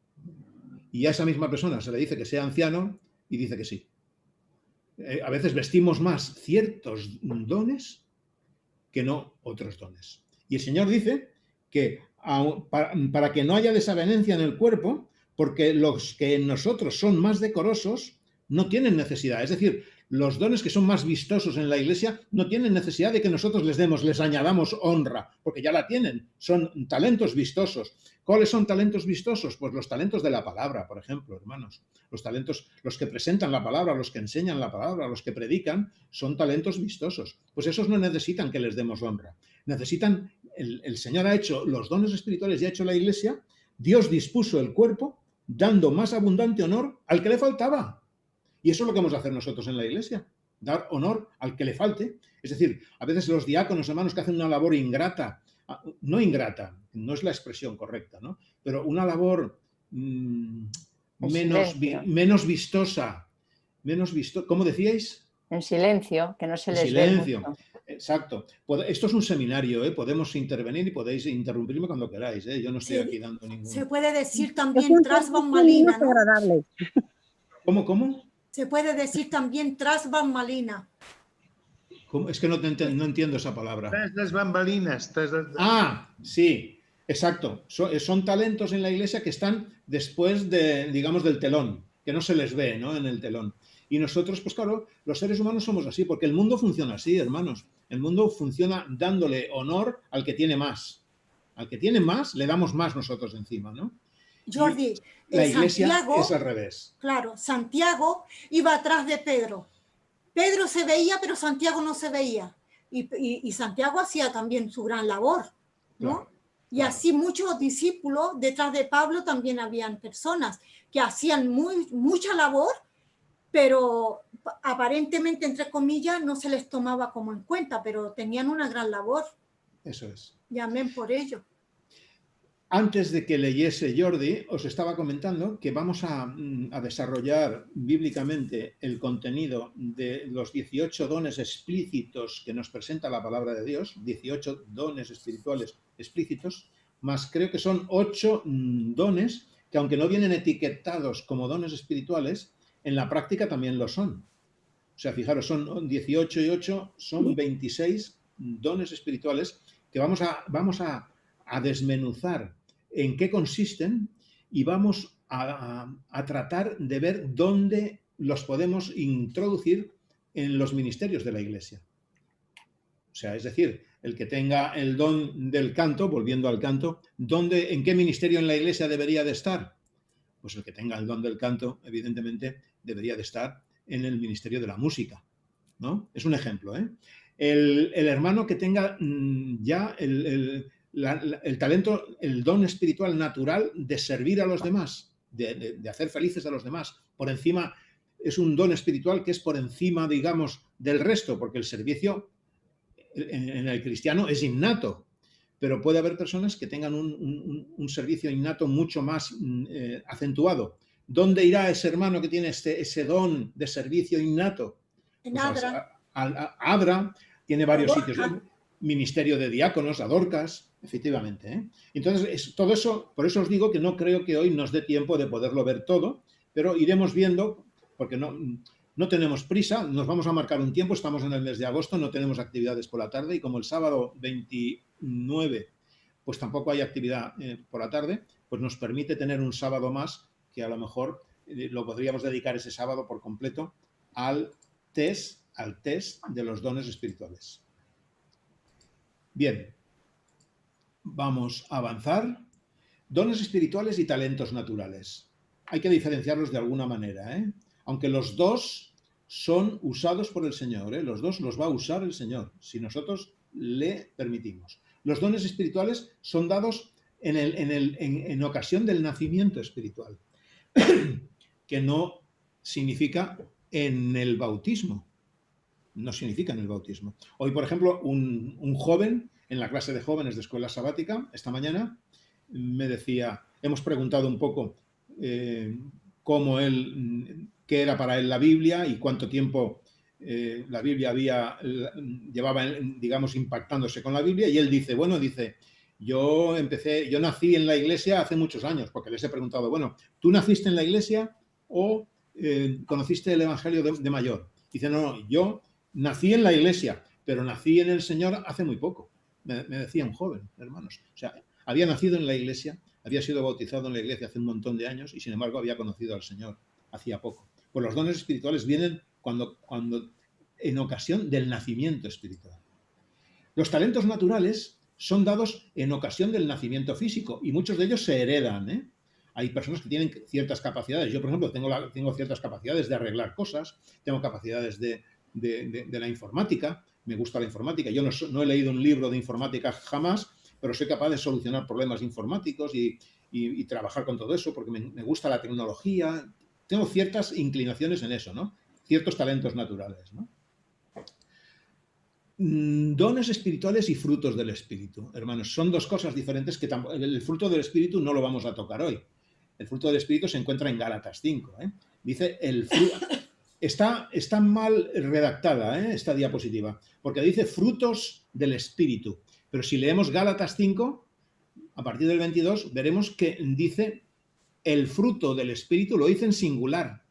[SPEAKER 1] Y a esa misma persona se le dice que sea anciano, y dice que sí. A veces vestimos más ciertos dones que no otros dones. Y el Señor dice que para que no haya desavenencia en el cuerpo, porque los que en nosotros son más decorosos, no tienen necesidad. Es decir, los dones que son más vistosos en la Iglesia no tienen necesidad de que nosotros les añadamos honra, porque ya la tienen. Son talentos vistosos. ¿Cuáles son talentos vistosos? Pues los talentos de la palabra, por ejemplo, hermanos. Los talentos, los que presentan la palabra, los que enseñan la palabra, los que predican, son talentos vistosos. Pues esos no necesitan que les demos honra. Necesitan, el Señor ha hecho los dones espirituales y ha hecho la Iglesia, Dios dispuso el cuerpo, dando más abundante honor al que le faltaba. Y eso es lo que vamos a hacer nosotros en la Iglesia, dar honor al que le falte. Es decir, a veces los diáconos, hermanos, que hacen una labor ingrata, no ingrata, no es la expresión correcta, ¿no? Pero una labor menos vistosa, ¿cómo decíais?
[SPEAKER 5] En silencio, que no se les
[SPEAKER 1] silencio.
[SPEAKER 5] ve mucho.
[SPEAKER 1] Exacto. Esto es un seminario, ¿eh? Podemos intervenir y podéis interrumpirme cuando queráis, ¿eh? Yo no estoy aquí dando ningún...
[SPEAKER 8] Se puede decir también tras bambalina, ¿no?
[SPEAKER 1] ¿Cómo?
[SPEAKER 8] Se puede decir también tras bambalina.
[SPEAKER 1] ¿Cómo? Es que no entiendo esa palabra.
[SPEAKER 7] Tras las bambalinas.
[SPEAKER 1] Ah, sí, exacto. Son talentos en la Iglesia que están después de, digamos, del telón, que no se les ve, ¿no? En el telón. Y nosotros, pues claro, los seres humanos somos así, porque el mundo funciona así, hermanos. El mundo funciona dándole honor al que tiene más. Al que tiene más, le damos más nosotros encima, ¿no?
[SPEAKER 8] Jordi,
[SPEAKER 1] la Iglesia
[SPEAKER 8] Santiago,
[SPEAKER 1] es al revés.
[SPEAKER 8] Claro, Santiago iba atrás de Pedro. Pedro se veía, pero Santiago no se veía. Y Santiago hacía también su gran labor, ¿no?
[SPEAKER 1] Claro,
[SPEAKER 8] y así muchos discípulos, detrás de Pablo también habían personas que hacían mucha labor, pero aparentemente, entre comillas, no se les tomaba como en cuenta, pero tenían una gran labor.
[SPEAKER 1] Eso es.
[SPEAKER 8] Y amén por ello.
[SPEAKER 1] Antes de que leyese Jordi, os estaba comentando que vamos a desarrollar bíblicamente el contenido de los 18 dones explícitos que nos presenta la palabra de Dios, 18 dones espirituales explícitos, más creo que son 8 dones que, aunque no vienen etiquetados como dones espirituales, en la práctica también lo son. O sea, fijaros, son 18 y 8, son 26 dones espirituales que vamos a desmenuzar en qué consisten y vamos a tratar de ver dónde los podemos introducir en los ministerios de la Iglesia. O sea, es decir, el que tenga el don del canto, volviendo al canto, ¿en qué ministerio en la Iglesia debería de estar? Pues el que tenga el don del canto, evidentemente, debería de estar en el ministerio de la música, ¿no? Es un ejemplo, ¿eh? El hermano que tenga ya el talento, el don espiritual natural de servir a los demás, de hacer felices a los demás, por encima, es un don espiritual que es por encima, digamos, del resto, porque el servicio en el cristiano es innato, pero puede haber personas que tengan un servicio innato mucho más acentuado. ¿Dónde irá ese hermano que tiene ese don de servicio innato?
[SPEAKER 8] En
[SPEAKER 1] Pues
[SPEAKER 8] Adra.
[SPEAKER 1] Adra tiene varios
[SPEAKER 8] Adorca.
[SPEAKER 1] sitios, ministerio de diáconos, Adorcas, efectivamente, ¿eh? Entonces, todo eso, por eso os digo que no creo que hoy nos dé tiempo de poderlo ver todo, pero iremos viendo, porque no tenemos prisa, nos vamos a marcar un tiempo, estamos en el mes de agosto, no tenemos actividades por la tarde y como el sábado 29 pues tampoco hay actividad por la tarde, pues nos permite tener un sábado más que a lo mejor lo podríamos dedicar ese sábado por completo al test de los dones espirituales. Bien, vamos a avanzar. Dones espirituales y talentos naturales. Hay que diferenciarlos de alguna manera, ¿eh? Aunque los dos son usados por el Señor, ¿eh? Los dos los va a usar el Señor, si nosotros le permitimos. Los dones espirituales son dados en ocasión del nacimiento espiritual, que no significa en el bautismo. No significa en el bautismo. Hoy, por ejemplo, un joven en la clase de jóvenes de escuela sabática, esta mañana, me decía, hemos preguntado un poco qué era para él la Biblia y cuánto tiempo la Biblia llevaba, digamos, impactándose con la Biblia, y él dice, yo nací en la iglesia hace muchos años, porque les he preguntado, bueno, ¿tú naciste en la iglesia o conociste el Evangelio de mayor? Dice, no, yo nací en la iglesia, pero nací en el Señor hace muy poco. Me decía un joven, hermanos. O sea, había nacido en la iglesia, había sido bautizado en la iglesia hace un montón de años y sin embargo había conocido al Señor hacía poco. Pues los dones espirituales vienen cuando en ocasión del nacimiento espiritual. Los talentos naturales son dados en ocasión del nacimiento físico y muchos de ellos se heredan, ¿eh? Hay personas que tienen ciertas capacidades. Yo, por ejemplo, tengo ciertas capacidades de arreglar cosas, tengo capacidades de la informática, me gusta la informática. Yo no he leído un libro de informática jamás, pero soy capaz de solucionar problemas informáticos y trabajar con todo eso porque me gusta la tecnología. Tengo ciertas inclinaciones en eso, ¿no? Ciertos talentos naturales, ¿no? Dones espirituales y frutos del Espíritu, hermanos, son dos cosas diferentes que el fruto del Espíritu no lo vamos a tocar hoy. El fruto del Espíritu se encuentra en Gálatas 5. Dice el fruto. Está mal redactada esta diapositiva, porque dice frutos del Espíritu. Pero si leemos Gálatas 5, a partir del 22, veremos que dice el fruto del Espíritu, lo dice en singular.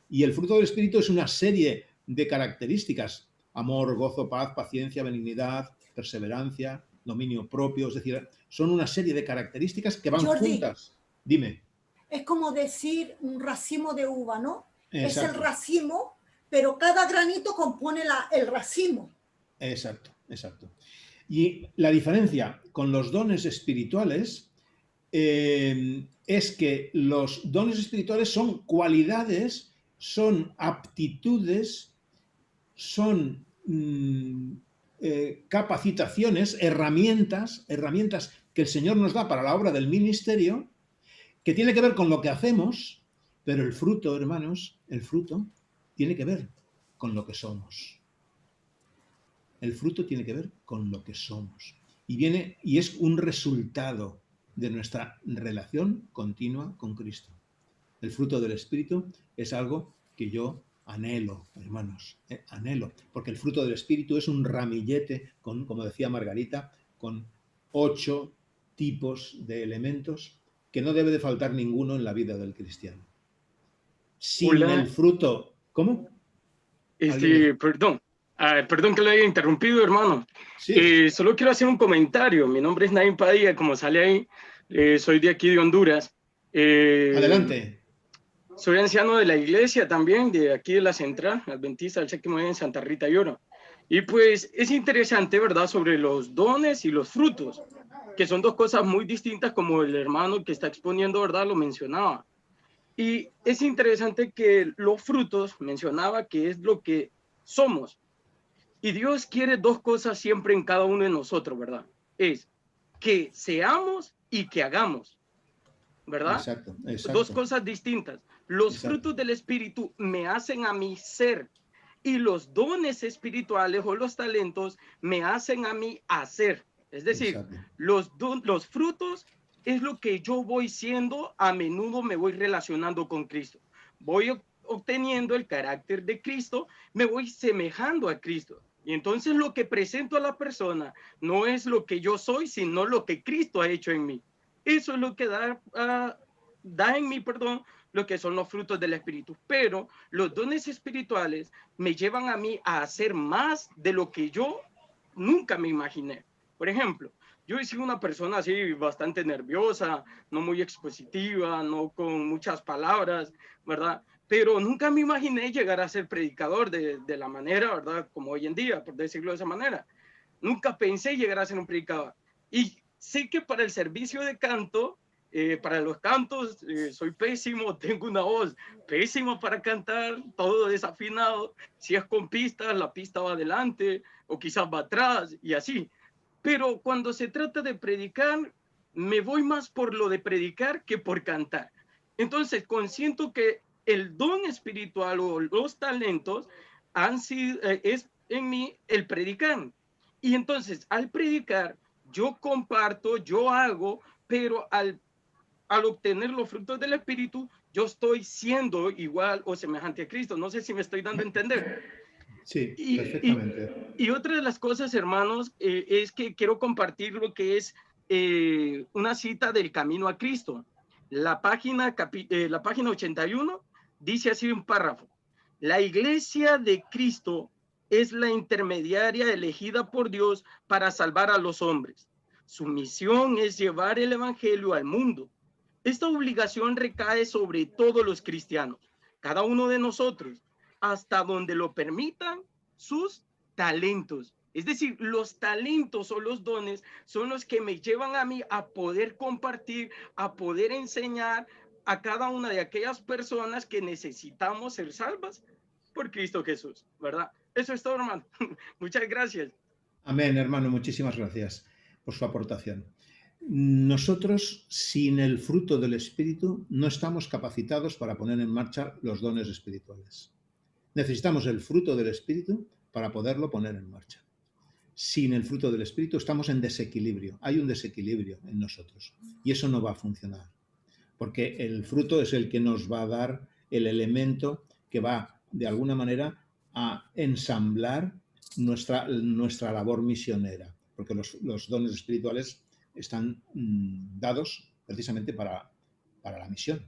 [SPEAKER 1] Y el fruto del Espíritu es una serie de características. Amor, gozo, paz, paciencia, benignidad, perseverancia, dominio propio. Es decir, son una serie de características que van juntas. Dime.
[SPEAKER 8] Es como decir un racimo de uva, ¿no?
[SPEAKER 1] Exacto.
[SPEAKER 8] Es el racimo, pero cada granito compone el racimo.
[SPEAKER 1] Exacto, exacto. Y la diferencia con los dones espirituales es que los dones espirituales son cualidades, son aptitudes, son capacitaciones, herramientas que el Señor nos da para la obra del ministerio, que tiene que ver con lo que hacemos, pero el fruto, hermanos, el fruto tiene que ver con lo que somos. El fruto tiene que ver con lo que somos. Y es un resultado de nuestra relación continua con Cristo. El fruto del Espíritu es algo que yo anhelo, hermanos, anhelo, porque el fruto del Espíritu es un ramillete, como decía Margarita, con 8 tipos de elementos que no debe de faltar ninguno en la vida del cristiano. Sin el fruto... ¿Cómo?
[SPEAKER 9] Perdón que lo haya interrumpido, hermano.
[SPEAKER 1] Sí.
[SPEAKER 9] Solo quiero hacer un comentario. Mi nombre es Naim Padilla, como sale ahí. Soy de aquí de Honduras.
[SPEAKER 1] Adelante.
[SPEAKER 9] Soy anciano de la iglesia también, de aquí de la Central, Adventista del Séptimo Día en Santa Rita y Oro. Y pues es interesante, ¿verdad?, sobre los dones y los frutos, que son dos cosas muy distintas, como el hermano que está exponiendo, ¿verdad?, lo mencionaba. Y es interesante que los frutos mencionaba que es lo que somos. Y Dios quiere dos cosas siempre en cada uno de nosotros, ¿verdad? Es que seamos y que hagamos, ¿verdad?
[SPEAKER 1] Exacto.
[SPEAKER 9] Dos cosas distintas. Los frutos del Espíritu me hacen a mí ser, y los dones espirituales o los talentos me hacen a mí hacer. Es decir, los frutos es lo que yo voy siendo, a menudo me voy relacionando con Cristo. Voy obteniendo el carácter de Cristo, me voy semejando a Cristo. Y entonces lo que presento a la persona no es lo que yo soy, sino lo que Cristo ha hecho en mí. Eso es lo que da en mí, lo que son los frutos del Espíritu. Pero los dones espirituales me llevan a mí a hacer más de lo que yo nunca me imaginé. Por ejemplo, yo he sido una persona así bastante nerviosa, no muy expositiva, no con muchas palabras, ¿verdad? Pero nunca me imaginé llegar a ser predicador de la manera, ¿verdad?, como hoy en día, por decirlo de esa manera. Nunca pensé llegar a ser un predicador. Y sé que para el servicio de canto, para los cantos, soy pésimo, tengo una voz pésima para cantar, todo desafinado. Si es con pistas, la pista va adelante o quizás va atrás y así. Pero cuando se trata de predicar, me voy más por lo de predicar que por cantar. Entonces, consiento que el don espiritual o los talentos es en mí el predicar. Y entonces, al predicar, yo comparto, yo hago, pero al obtener los frutos del Espíritu, yo estoy siendo igual o semejante a Cristo. No sé si me estoy dando a entender.
[SPEAKER 1] Sí, perfectamente.
[SPEAKER 9] Y otra de las cosas, hermanos, es que quiero compartir lo que es una cita del Camino a Cristo. La página 81 dice así un párrafo: la iglesia de Cristo es la intermediaria elegida por Dios para salvar a los hombres. Su misión es llevar el evangelio al mundo. Esta obligación recae sobre todos los cristianos. cada uno de nosotros, hasta donde lo permitan sus talentos. Es decir, los talentos o los dones son los que me llevan a mí a poder compartir, a poder enseñar a cada una de aquellas personas que necesitamos ser salvas por Cristo Jesús, ¿verdad? Eso es todo, hermano. Muchas gracias.
[SPEAKER 1] Amén, hermano. Muchísimas gracias por su aportación. Nosotros, sin el fruto del Espíritu, no estamos capacitados para poner en marcha los dones espirituales. Necesitamos el fruto del Espíritu para poderlo poner en marcha. Sin el fruto del Espíritu estamos en desequilibrio. Hay un desequilibrio en nosotros y eso no va a funcionar. Porque el fruto es el que nos va a dar el elemento que va, de alguna manera, a ensamblar nuestra labor misionera. Porque los dones espirituales están dados precisamente para la misión.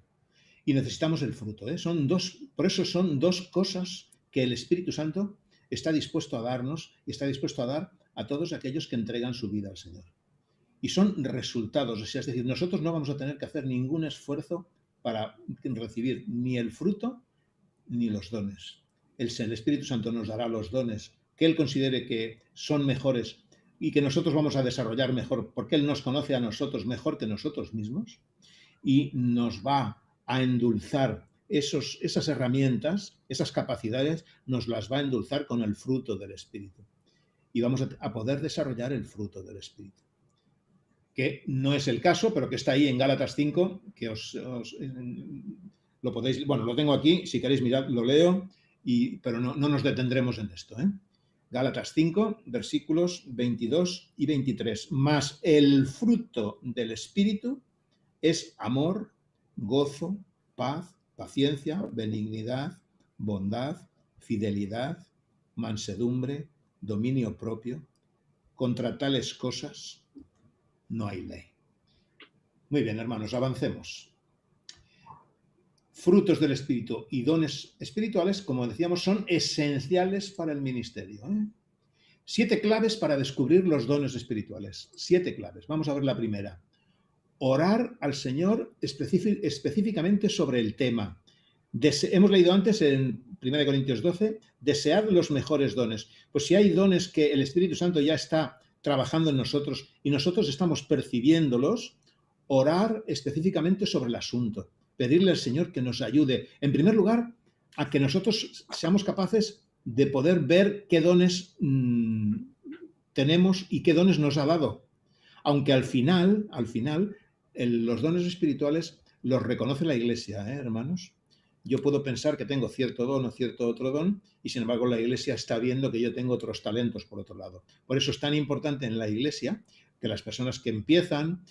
[SPEAKER 1] Y necesitamos el fruto, ¿eh? Por eso son dos cosas que el Espíritu Santo está dispuesto a darnos y está dispuesto a dar a todos aquellos que entregan su vida al Señor. Y son resultados, o sea, es decir, nosotros no vamos a tener que hacer ningún esfuerzo para recibir ni el fruto ni los dones. El Espíritu Santo nos dará los dones que Él considere que son mejores y que nosotros vamos a desarrollar mejor, porque Él nos conoce a nosotros mejor que nosotros mismos y nos va a endulzar esas herramientas, esas capacidades, nos las va a endulzar con el fruto del Espíritu. Y vamos a poder desarrollar el fruto del Espíritu. Que no es el caso, pero que está ahí en Gálatas 5, que lo podéis, bueno, lo tengo aquí, si queréis mirad, lo leo, pero no nos detendremos en esto, ¿eh? Gálatas 5, versículos 22 y 23. Mas el fruto del Espíritu es amor, gozo, paz, paciencia, benignidad, bondad, fidelidad, mansedumbre, dominio propio. Contra tales cosas no hay ley. Muy bien, hermanos, avancemos. Frutos del Espíritu y dones espirituales, como decíamos, son esenciales para el ministerio, ¿eh? 7 claves para descubrir los dones espirituales. 7 claves. Vamos a ver la primera. Orar al Señor específicamente sobre el tema. Hemos leído antes en 1 Corintios 12, desead los mejores dones. Pues si hay dones que el Espíritu Santo ya está trabajando en nosotros y nosotros estamos percibiéndolos, orar específicamente sobre el asunto. Pedirle al Señor que nos ayude, en primer lugar, a que nosotros seamos capaces de poder ver qué dones tenemos y qué dones nos ha dado. Aunque al final, los dones espirituales los reconoce la Iglesia, ¿eh, hermanos? Yo puedo pensar que tengo cierto don o cierto otro don y, sin embargo, la Iglesia está viendo que yo tengo otros talentos por otro lado. Por eso es tan importante en la Iglesia que las personas que empiezan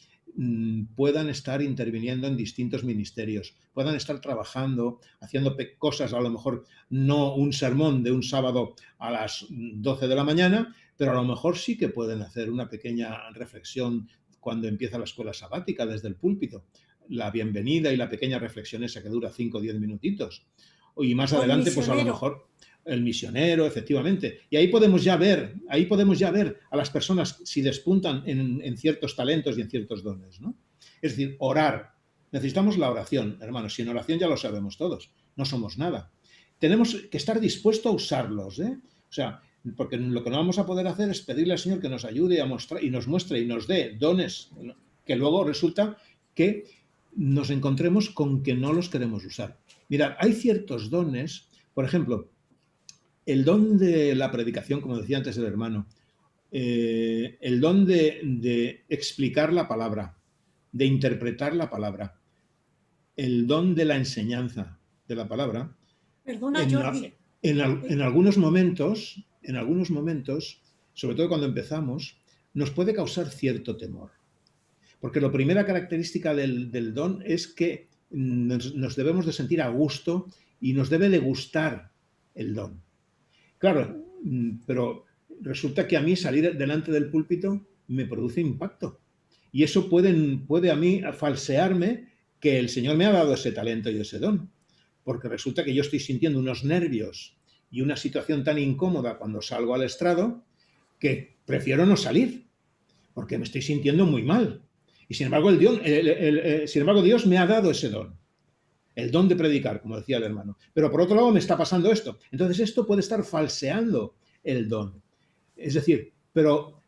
[SPEAKER 1] puedan estar interviniendo en distintos ministerios, puedan estar trabajando, haciendo cosas, a lo mejor no un sermón de un sábado a las 12 de la mañana, pero a lo mejor sí que pueden hacer una pequeña reflexión cuando empieza la escuela sabática desde el púlpito, la bienvenida y la pequeña reflexión esa que dura 5 o 10 minutitos. Y más adelante, pues a lo mejor el misionero, efectivamente. Y ahí podemos ya ver a las personas si despuntan en ciertos talentos y en ciertos dones, ¿no? Es decir, orar. Necesitamos la oración, hermanos. Sin oración ya lo sabemos todos. No somos nada. Tenemos que estar dispuestos a usarlos, ¿eh? O sea, porque lo que no vamos a poder hacer es pedirle al Señor que nos ayude a mostrar y nos muestre y nos dé dones que luego resulta que nos encontremos con que no los queremos usar. Mirad, hay ciertos dones, por ejemplo, el don de la predicación, como decía antes el hermano, el don de explicar la palabra, de interpretar la palabra, el don de la enseñanza de la palabra.
[SPEAKER 8] Perdona, Jordi.
[SPEAKER 1] En algunos momentos, sobre todo cuando empezamos, nos puede causar cierto temor. Porque la primera característica del don es que nos debemos de sentir a gusto y nos debe de gustar el don. Claro, pero resulta que a mí salir delante del púlpito me produce impacto. Y eso puede a mí falsearme que el Señor me ha dado ese talento y ese don. Porque resulta que yo estoy sintiendo unos nervios y una situación tan incómoda cuando salgo al estrado que prefiero no salir, porque me estoy sintiendo muy mal. Y sin embargo, Dios me ha dado ese don. el don de predicar, como decía el hermano. Pero por otro lado me está pasando esto. Entonces esto puede estar falseando el don. Es decir, pero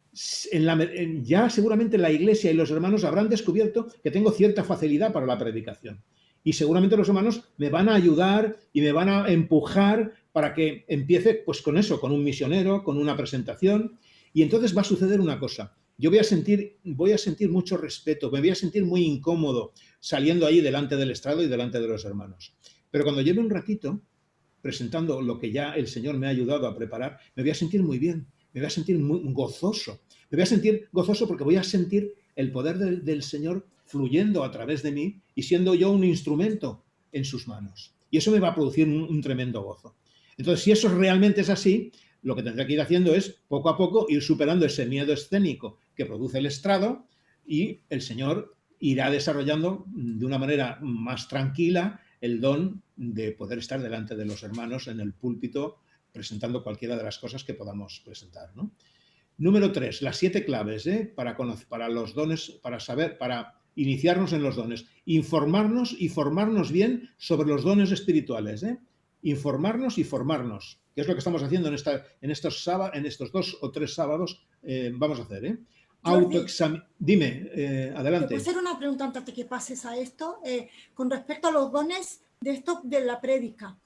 [SPEAKER 1] ya seguramente la iglesia y los hermanos habrán descubierto que tengo cierta facilidad para la predicación. Y seguramente los hermanos me van a ayudar y me van a empujar para que empiece pues con eso, con un misionero, con una presentación. Y entonces va a suceder una cosa. Yo voy a sentir mucho respeto, me voy a sentir muy incómodo saliendo ahí delante del estrado y delante de los hermanos. Pero cuando lleve un ratito presentando lo que ya el Señor me ha ayudado a preparar, me voy a sentir muy bien, me voy a sentir muy gozoso. Me voy a sentir gozoso porque voy a sentir el poder del Señor fluyendo a través de mí y siendo yo un instrumento en sus manos. Y eso me va a producir un tremendo gozo. Entonces, si eso realmente es así, lo que tendré que ir haciendo es, poco a poco, ir superando ese miedo escénico que produce el estrado y el Señor irá desarrollando de una manera más tranquila el don de poder estar delante de los hermanos en el púlpito presentando cualquiera de las cosas que podamos presentar, ¿no? Número 3, las 7 claves para los dones, para iniciarnos en los dones. Informarnos y formarnos bien sobre los dones espirituales. Informarnos y formarnos, que es lo que estamos haciendo en estos 2 o 3 sábados. Vamos a hacer. Dime, adelante.
[SPEAKER 8] ¿Te puedo hacer una pregunta antes de que pases a esto? Con respecto a los dones de la prédica.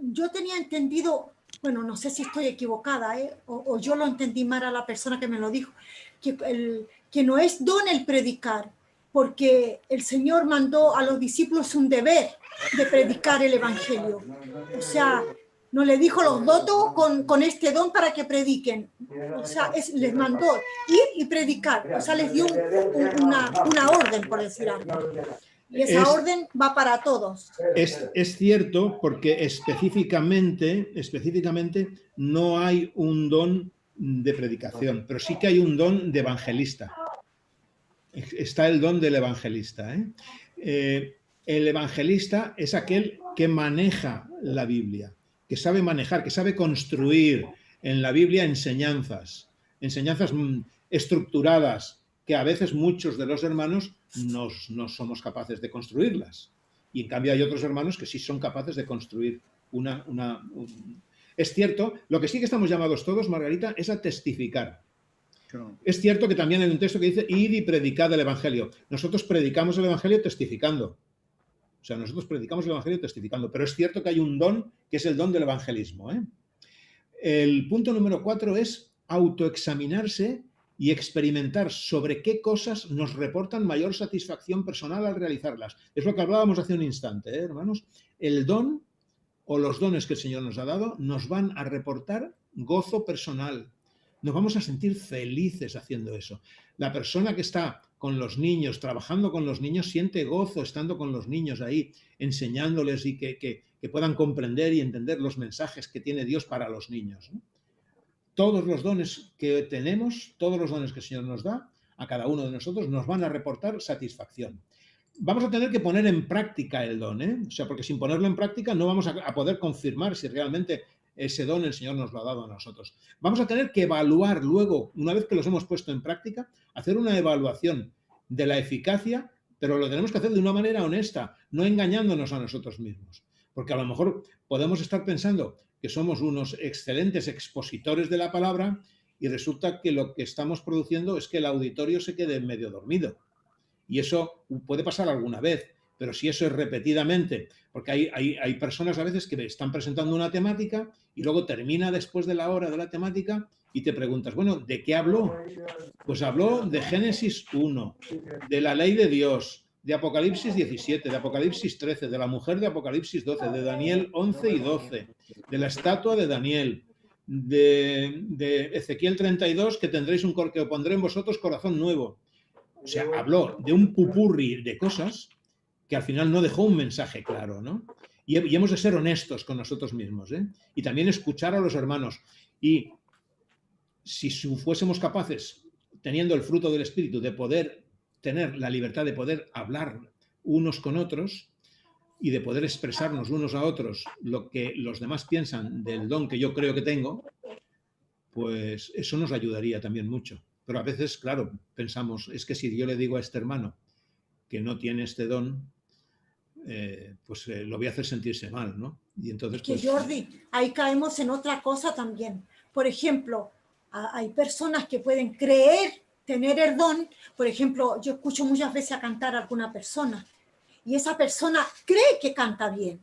[SPEAKER 8] Yo tenía entendido, bueno, no sé si estoy equivocada, o yo lo entendí mal a la persona que me lo dijo, que no es don el predicar, porque el Señor mandó a los discípulos un deber de predicar el Evangelio. O sea, no le dijo los doto con este don para que prediquen. O sea, les mandó ir y predicar. O sea, les dio una orden, por decir algo. Y esa orden va para todos.
[SPEAKER 1] Es cierto, porque específicamente no hay un don de predicación, pero sí que hay un don de evangelista. Está el don del evangelista. El evangelista es aquel que maneja la Biblia, que sabe manejar, que sabe construir en la Biblia enseñanzas estructuradas, que a veces muchos de los hermanos no somos capaces de construirlas. Y en cambio hay otros hermanos que sí son capaces de construir Es cierto, lo que sí que estamos llamados todos, Margarita, es a testificar. Claro. Es cierto que también hay un texto que dice, id y predicad el Evangelio. Nosotros predicamos el Evangelio testificando. O sea, nosotros predicamos el Evangelio testificando. Pero es cierto que hay un don, que es el don del evangelismo. El punto número 4 es autoexaminarse y experimentar sobre qué cosas nos reportan mayor satisfacción personal al realizarlas. Es lo que hablábamos hace un instante, hermanos. El don o los dones que el Señor nos ha dado nos van a reportar gozo personal. Nos vamos a sentir felices haciendo eso. La persona que está con los niños, trabajando con los niños, siente gozo estando con los niños ahí, enseñándoles y que puedan comprender y entender los mensajes que tiene Dios para los niños, ¿no? Todos los dones que tenemos, todos los dones que el Señor nos da, a cada uno de nosotros nos van a reportar satisfacción. Vamos a tener que poner en práctica el don, O sea, porque sin ponerlo en práctica no vamos a poder confirmar si realmente ese don el Señor nos lo ha dado a nosotros. Vamos a tener que evaluar luego, una vez que los hemos puesto en práctica, hacer una evaluación de la eficacia, pero lo tenemos que hacer de una manera honesta, no engañándonos a nosotros mismos. Porque a lo mejor podemos estar pensando que somos unos excelentes expositores de la palabra y resulta que lo que estamos produciendo es que el auditorio se quede medio dormido. Y eso puede pasar alguna vez, pero si eso es repetidamente, porque hay personas a veces que están presentando una temática y luego termina después de la hora de la temática y te preguntas, bueno, ¿de qué habló? Pues habló de Génesis 1, de la ley de Dios, de Apocalipsis 17, de Apocalipsis 13, de la mujer de Apocalipsis 12, de Daniel 11 y 12, de la estatua de Daniel, de Ezequiel 32, que que pondré en vosotros corazón nuevo. O sea, habló de un pupurri de cosas que al final no dejó un mensaje claro, ¿no? Y hemos de ser honestos con nosotros mismos, y también escuchar a los hermanos. Y si fuésemos capaces, teniendo el fruto del Espíritu, de poder tener la libertad de poder hablar unos con otros y de poder expresarnos unos a otros lo que los demás piensan del don que yo creo que tengo, pues eso nos ayudaría también mucho. Pero a veces, claro, pensamos, es que si yo le digo a este hermano que no tiene este don, pues lo voy a hacer sentirse mal, ¿no? Y entonces,
[SPEAKER 8] que
[SPEAKER 1] pues,
[SPEAKER 8] Jordi, ahí caemos en otra cosa también. Por ejemplo, hay personas que pueden creer tener el don. Por ejemplo, yo escucho muchas veces a cantar a alguna persona y esa persona cree que canta bien.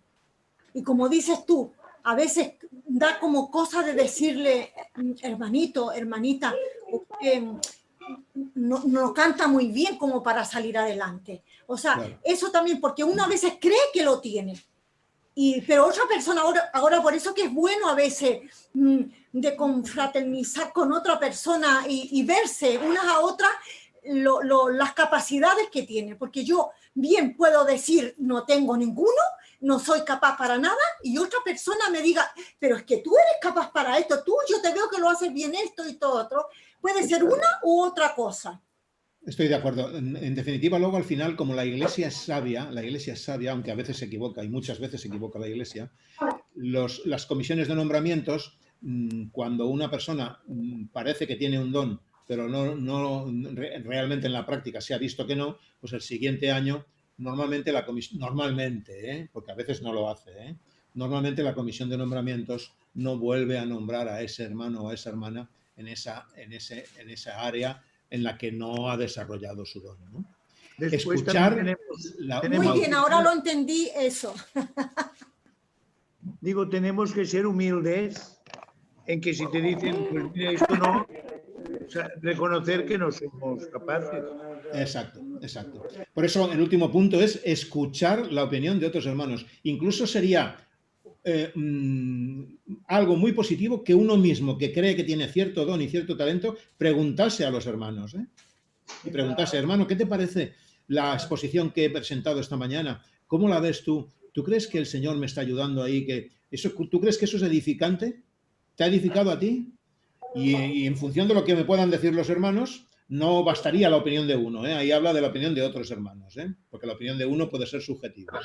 [SPEAKER 8] Y como dices tú, a veces da como cosa de decirle, hermanito, hermanita, no canta muy bien como para salir adelante. O sea, claro, eso también, porque uno a veces cree que lo tiene. Pero otra persona, ahora por eso que es bueno a veces de confraternizar con otra persona y verse unas a otras las capacidades que tiene. Porque yo bien puedo decir, no tengo ninguno, no soy capaz para nada, y otra persona me diga, pero es que tú eres capaz para esto, yo te veo que lo haces bien esto y todo otro. Puede ser una u otra cosa.
[SPEAKER 1] Estoy de acuerdo. En definitiva, luego al final, como la Iglesia es sabia, aunque a veces se equivoca y muchas veces se equivoca la Iglesia, las comisiones de nombramientos, cuando una persona parece que tiene un don, pero no realmente en la práctica se ha visto que no, pues el siguiente año normalmente la comisión, porque a veces no lo hace, normalmente la comisión de nombramientos no vuelve a nombrar a ese hermano o a esa hermana en esa área en la que no ha desarrollado su don, ¿no? Escuchar...
[SPEAKER 8] Muy bien, ahora lo entendí eso.
[SPEAKER 7] Digo, tenemos que ser humildes en que si te dicen, pues mira, esto no, o sea, reconocer que no somos capaces.
[SPEAKER 1] Exacto, exacto. Por eso el último punto es escuchar la opinión de otros hermanos. Incluso sería algo muy positivo que uno mismo, que cree que tiene cierto don y cierto talento, preguntase a los hermanos, y preguntase, hermano, ¿qué te parece la exposición que he presentado esta mañana? ¿Cómo la ves tú? ¿Tú crees que el Señor me está ayudando ahí? ¿Tú crees que eso es edificante? ¿Te ha edificado a ti? Y en función de lo que me puedan decir los hermanos, no bastaría la opinión de uno, ahí habla de la opinión de otros hermanos, porque la opinión de uno puede ser subjetiva.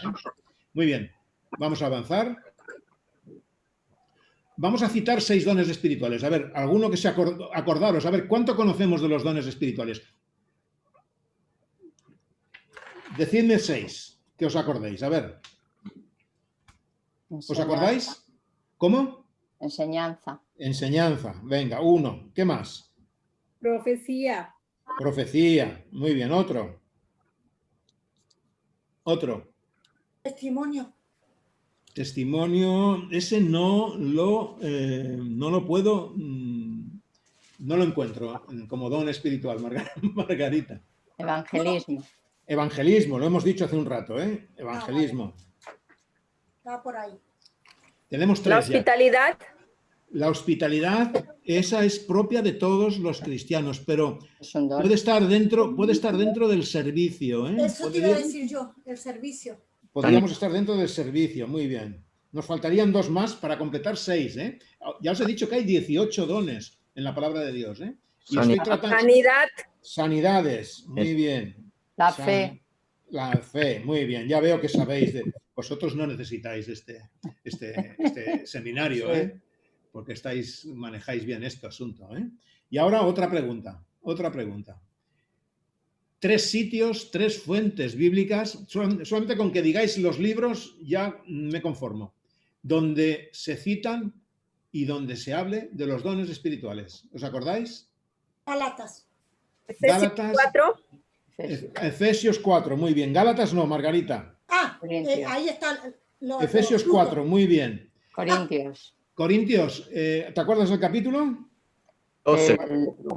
[SPEAKER 1] Muy bien, vamos a avanzar. Vamos a citar 6 dones espirituales. A ver, alguno que se acordaros, a ver, ¿cuánto conocemos de los dones espirituales? Decidme 6, que os acordéis. A ver. ¿Os acordáis? ¿Cómo?
[SPEAKER 5] Enseñanza.
[SPEAKER 1] Enseñanza. Venga, 1. ¿Qué más?
[SPEAKER 2] Profecía.
[SPEAKER 1] Profecía. Muy bien. Otro. Otro.
[SPEAKER 8] Testimonio.
[SPEAKER 1] Testimonio. Ese no lo puedo... no lo encuentro como don espiritual, Margarita.
[SPEAKER 5] Evangelismo.
[SPEAKER 1] Evangelismo, lo hemos dicho hace un rato, Evangelismo.
[SPEAKER 8] Está por ahí.
[SPEAKER 1] Tenemos 3
[SPEAKER 10] La hospitalidad.
[SPEAKER 1] Ya. La hospitalidad, esa es propia de todos los cristianos, pero puede estar dentro del servicio.
[SPEAKER 8] Eso te iba a decir yo, el servicio.
[SPEAKER 1] Podríamos estar dentro del servicio, muy bien. Nos faltarían 2 más para completar 6. Ya os he dicho que hay 18 dones en la palabra de Dios. Y estoy tratando...
[SPEAKER 10] Sanidad.
[SPEAKER 1] Sanidades, muy bien.
[SPEAKER 5] La fe.
[SPEAKER 1] La fe, muy bien. Ya veo que sabéis. Vosotros no necesitáis este seminario, porque manejáis bien este asunto. Y ahora otra pregunta. 3 sitios, 3 fuentes bíblicas. Solamente con que digáis los libros ya me conformo. Donde se citan y donde se hable de los dones espirituales. ¿Os acordáis?
[SPEAKER 8] Gálatas.
[SPEAKER 1] Gálatas
[SPEAKER 10] 4.
[SPEAKER 1] Efesios 4, muy bien. Gálatas no, Margarita.
[SPEAKER 8] Ahí está.
[SPEAKER 1] Efesios 4, muy bien.
[SPEAKER 5] Corintios.
[SPEAKER 1] ¿Te acuerdas del capítulo?
[SPEAKER 11] 12.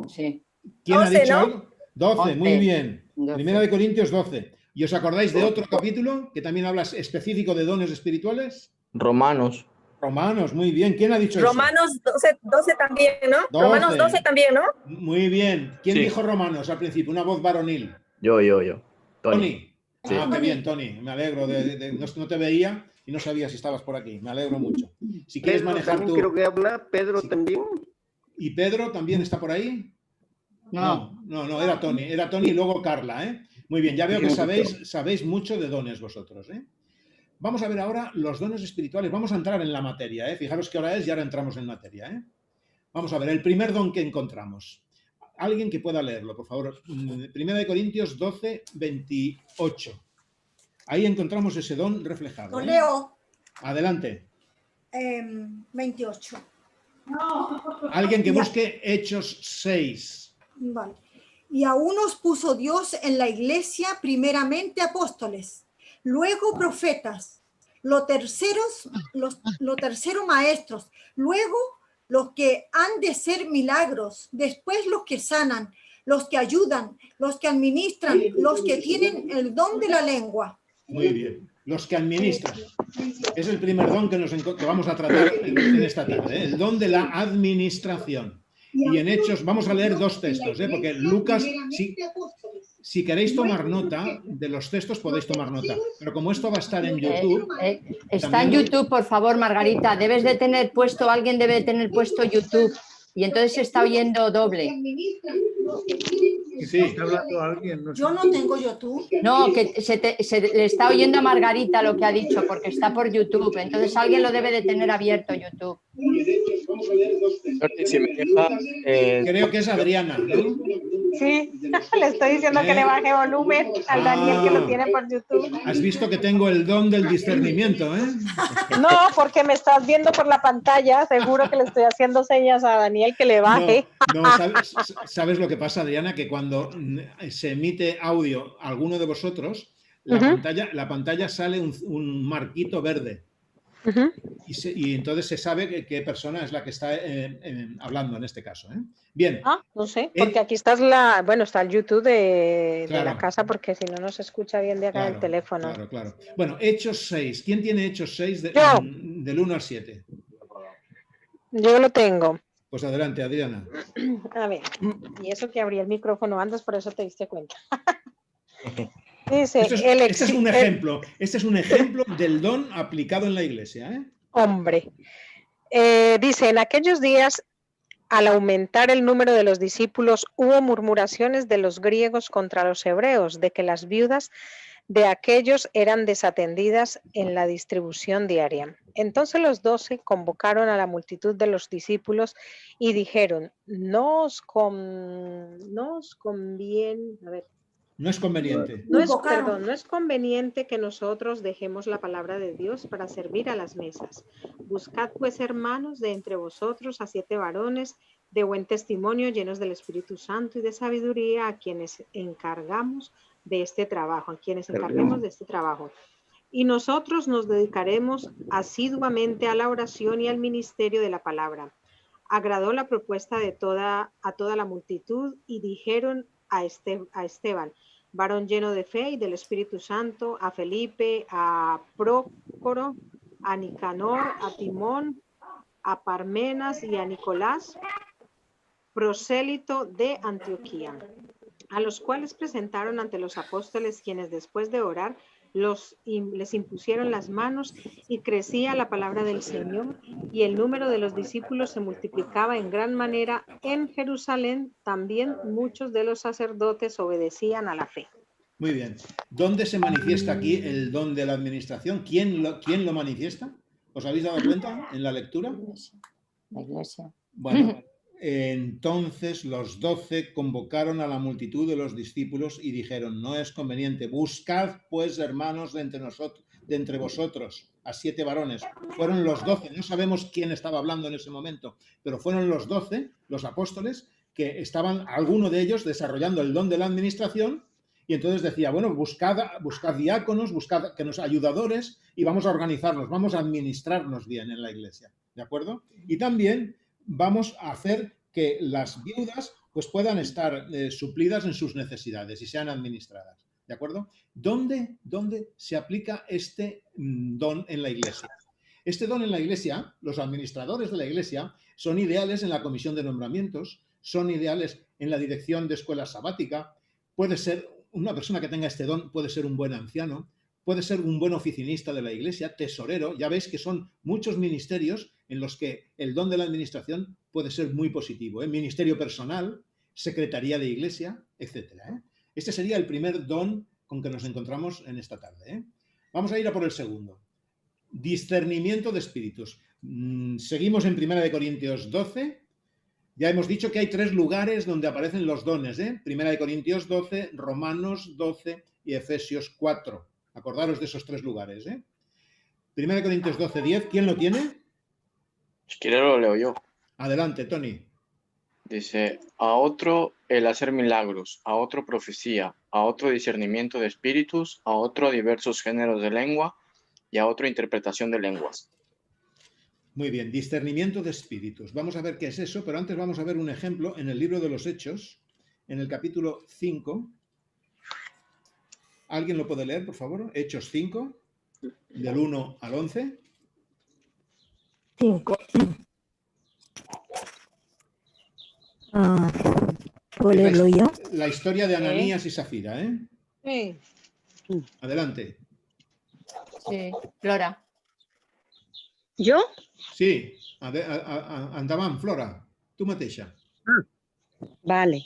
[SPEAKER 5] Sí.
[SPEAKER 1] ¿Quién
[SPEAKER 10] 12,
[SPEAKER 1] ha dicho
[SPEAKER 10] ¿no?
[SPEAKER 1] algo? 12,
[SPEAKER 5] 11.
[SPEAKER 1] muy bien.
[SPEAKER 5] 12.
[SPEAKER 1] Primera de Corintios 12. ¿Y os acordáis de otro capítulo que también habla específico de dones espirituales?
[SPEAKER 11] Romanos.
[SPEAKER 1] Romanos, muy bien. ¿Quién ha dicho
[SPEAKER 10] Romanos 12 también, ¿no?
[SPEAKER 1] 12.
[SPEAKER 10] Romanos 12 también, ¿no?
[SPEAKER 1] Muy bien. ¿Quién
[SPEAKER 11] Sí.
[SPEAKER 1] dijo Romanos al principio? Una voz varonil.
[SPEAKER 11] Yo.
[SPEAKER 1] Tony.
[SPEAKER 11] Sí.
[SPEAKER 1] Ah, qué bien, Tony. Me alegro. No te veía y no sabía si estabas por aquí. Me alegro mucho. Si quieres
[SPEAKER 6] Pedro
[SPEAKER 1] manejar
[SPEAKER 6] también
[SPEAKER 1] tú...
[SPEAKER 6] creo que habla, Pedro
[SPEAKER 1] Sí.
[SPEAKER 6] también.
[SPEAKER 1] ¿Y Pedro también está por ahí? No, era Tony. Era Tony y luego Carla, Muy bien, ya veo que sabéis mucho de dones vosotros, Vamos a ver ahora los dones espirituales. Vamos a entrar en la materia, Fijaros qué hora es y ahora entramos en materia, Vamos a ver, el primer don que encontramos. Alguien que pueda leerlo, por favor. Primera de Corintios 12, 28. Ahí encontramos ese don reflejado.
[SPEAKER 8] Lo leo.
[SPEAKER 1] Adelante.
[SPEAKER 8] 28.
[SPEAKER 1] Alguien que busque Hechos 6.
[SPEAKER 8] Vale. Y a unos puso Dios en la iglesia, primeramente apóstoles, luego profetas, los terceros maestros, luego los que han de ser milagros, después los que sanan, los que ayudan, los que administran, los que tienen el don de la lengua.
[SPEAKER 1] Muy bien. Los que administran. Es el primer don que vamos a tratar en esta tarde, ¿eh? El don de la administración. Y en Hechos, vamos a leer dos textos, porque Lucas, si queréis tomar nota de los textos, podéis tomar nota. Pero como esto va a estar en YouTube...
[SPEAKER 5] Está en YouTube, por favor, Margarita. Debes de tener puesto, alguien debe de tener puesto YouTube. Y entonces se está oyendo doble.
[SPEAKER 7] Sí, está hablando alguien. No sé.
[SPEAKER 8] Yo no tengo YouTube.
[SPEAKER 5] No, que se le está oyendo a Margarita lo que ha dicho, porque está por YouTube. Entonces alguien lo debe de tener abierto, YouTube.
[SPEAKER 11] Si me deja,
[SPEAKER 1] creo que es Adriana, ¿no?
[SPEAKER 12] Sí, le estoy diciendo que le baje volumen al Daniel que lo tiene por YouTube.
[SPEAKER 1] Has visto que tengo el don del discernimiento, ¿eh?
[SPEAKER 12] No, porque me estás viendo por la pantalla, seguro que le estoy haciendo señas a Daniel que le baje.
[SPEAKER 1] No, ¿sabes lo que pasa, Adriana? Que cuando se emite audio a alguno de vosotros, la pantalla sale un marquito verde. Y entonces se sabe qué persona es la que está hablando en este caso, ¿eh? Bien.
[SPEAKER 12] No sé, porque aquí está está el YouTube de la casa, porque si no, no se escucha bien de acá del teléfono.
[SPEAKER 1] Claro. Bueno, Hechos 6. ¿Quién tiene Hechos 6 del 1 al 7?
[SPEAKER 12] Yo lo tengo.
[SPEAKER 1] Pues adelante, Adriana.
[SPEAKER 12] A ver, y eso que abrí el micrófono antes, por eso te diste cuenta. Dice,
[SPEAKER 1] este es un ejemplo del don aplicado en la iglesia, ¿eh?
[SPEAKER 12] Hombre, dice, en aquellos días, al aumentar el número de los discípulos, hubo murmuraciones de los griegos contra los hebreos, de que las viudas de aquellos eran desatendidas en la distribución diaria. Entonces los 12 convocaron a la multitud de los discípulos y dijeron, no es conveniente que nosotros dejemos la palabra de Dios para servir a las mesas. Buscad pues, hermanos, de entre vosotros a 7 varones de buen testimonio, llenos del Espíritu Santo y de sabiduría, a quienes encarguemos de este trabajo. Y nosotros nos dedicaremos asiduamente a la oración y al ministerio de la palabra. Agradó la propuesta a toda la multitud y dijeron a Esteban, varón lleno de fe y del Espíritu Santo, a Felipe, a Prócoro, a Nicanor, a Timón, a Parmenas y a Nicolás, prosélito de Antioquía, a los cuales presentaron ante los apóstoles, quienes después de orar les impusieron las manos, y crecía la palabra del Señor, y el número de los discípulos se multiplicaba en gran manera en Jerusalén. También muchos de los sacerdotes obedecían a la fe.
[SPEAKER 1] Muy bien. ¿Dónde se manifiesta aquí el don de la administración? ¿Quién lo manifiesta? ¿Os habéis dado cuenta en la lectura?
[SPEAKER 5] La iglesia.
[SPEAKER 1] Bueno, entonces los 12 convocaron a la multitud de los discípulos y dijeron, no es conveniente, buscad pues, hermanos, de entre vosotros a 7 varones. Fueron los 12, no sabemos quién estaba hablando en ese momento, pero fueron los 12, los apóstoles, que estaban, alguno de ellos, desarrollando el don de la administración, y entonces decía, bueno, buscad diáconos, buscad que nos ayudadores, y vamos a organizarnos, vamos a administrarnos bien en la iglesia, ¿de acuerdo? Y también vamos a hacer que las viudas pues puedan estar suplidas en sus necesidades y sean administradas, ¿de acuerdo? ¿Dónde se aplica este don en la iglesia? Este don en la iglesia, los administradores de la iglesia son ideales en la comisión de nombramientos, son ideales en la dirección de escuela sabática, puede ser una persona que tenga este don, puede ser un buen anciano, puede ser un buen oficinista de la iglesia, tesorero. Ya veis que son muchos ministerios en los que el don de la administración puede ser muy positivo, ¿eh? Ministerio personal, secretaría de iglesia, etc. Este sería el primer don con que nos encontramos en esta tarde, ¿eh? Vamos a ir a por el segundo. Discernimiento de espíritus. Seguimos en 1 Corintios 12. Ya hemos dicho que hay 3 lugares donde aparecen los dones, ¿eh? 1 Corintios 12, Romanos 12 y Efesios 4. Acordaros de esos 3 lugares, ¿eh? 1 Corintios 12:10, ¿quién lo tiene?
[SPEAKER 11] Si quiere lo leo yo.
[SPEAKER 1] Adelante, Tony.
[SPEAKER 11] Dice, a otro el hacer milagros, a otro profecía, a otro discernimiento de espíritus, a otro diversos géneros de lengua y a otro interpretación de lenguas.
[SPEAKER 1] Muy bien, discernimiento de espíritus. Vamos a ver qué es eso, pero antes vamos a ver un ejemplo en el libro de los Hechos, en el capítulo 5. ¿Alguien lo puede leer, por favor? Hechos 5, del 1 al 11.
[SPEAKER 13] 5. ¿Puedo leerlo yo?
[SPEAKER 1] La historia de Ananías y Safira, ¿eh?
[SPEAKER 5] Sí.
[SPEAKER 1] Adelante.
[SPEAKER 5] Sí, Flora.
[SPEAKER 10] ¿Yo?
[SPEAKER 1] Sí, endavant, Flora, tu mateixa.
[SPEAKER 12] Vale.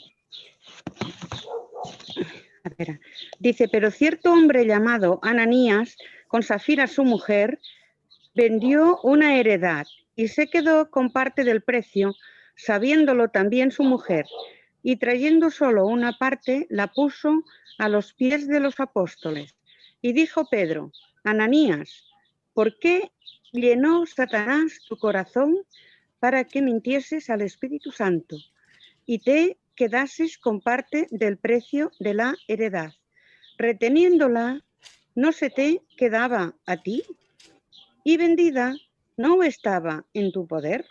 [SPEAKER 12] A ver, dice, pero cierto hombre llamado Ananías, con Safira su mujer, vendió una heredad y se quedó con parte del precio, sabiéndolo también su mujer, y trayendo solo una parte, la puso a los pies de los apóstoles. Y dijo Pedro, Ananías, ¿por qué llenó Satanás tu corazón para que mintieses al Espíritu Santo y te quedases con parte del precio de la heredad? Reteniéndola, ¿no se te quedaba a ti? Y vendida, ¿no estaba en tu poder?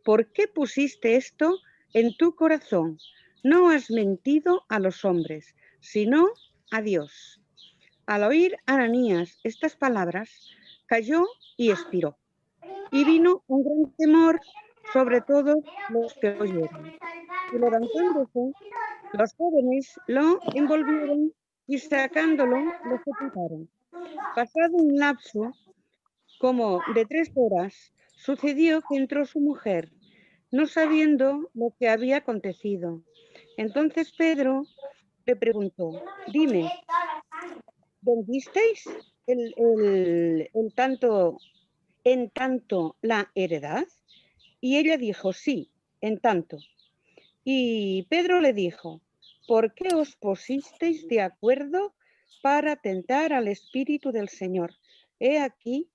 [SPEAKER 12] ¿Por qué pusiste esto en tu corazón? No has mentido a los hombres, sino a Dios. Al oír Ananías estas palabras, cayó y expiró. Y vino un gran temor sobre todos los que oyeron. Y levantándose, los jóvenes lo envolvieron y sacándolo, lo sepultaron. Pasado un lapso como de 3 horas, sucedió que entró su mujer, no sabiendo lo que había acontecido. Entonces Pedro le preguntó, dime, ¿vendisteis en tanto la heredad? Y ella dijo, sí, en tanto. Y Pedro le dijo, ¿por qué os pusisteis de acuerdo para tentar al Espíritu del Señor? He aquí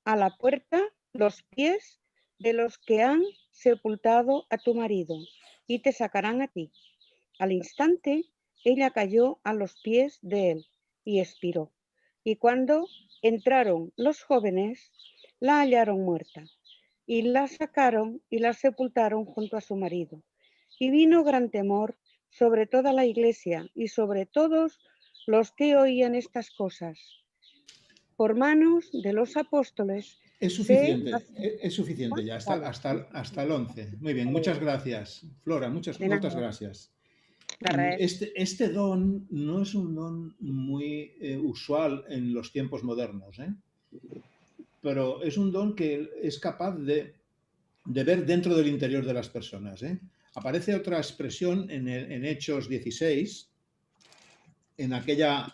[SPEAKER 12] a la puerta los pies de los que han sepultado a tu marido y te sacarán a ti. Al instante ella cayó a los pies de él y expiró. Y cuando entraron los jóvenes, la hallaron muerta y la sacaron y la sepultaron junto a su marido. Y vino gran temor sobre toda la iglesia y sobre todos los que oían estas cosas. Por manos de los apóstoles.
[SPEAKER 1] Es suficiente ya, hasta el 11. Muy bien, muchas gracias, Flora, muchas gracias. Este don no es un don muy usual en los tiempos modernos, ¿eh? Pero es un don que es capaz de ver dentro del interior de las personas, ¿eh? Aparece otra expresión en Hechos 16, en aquella...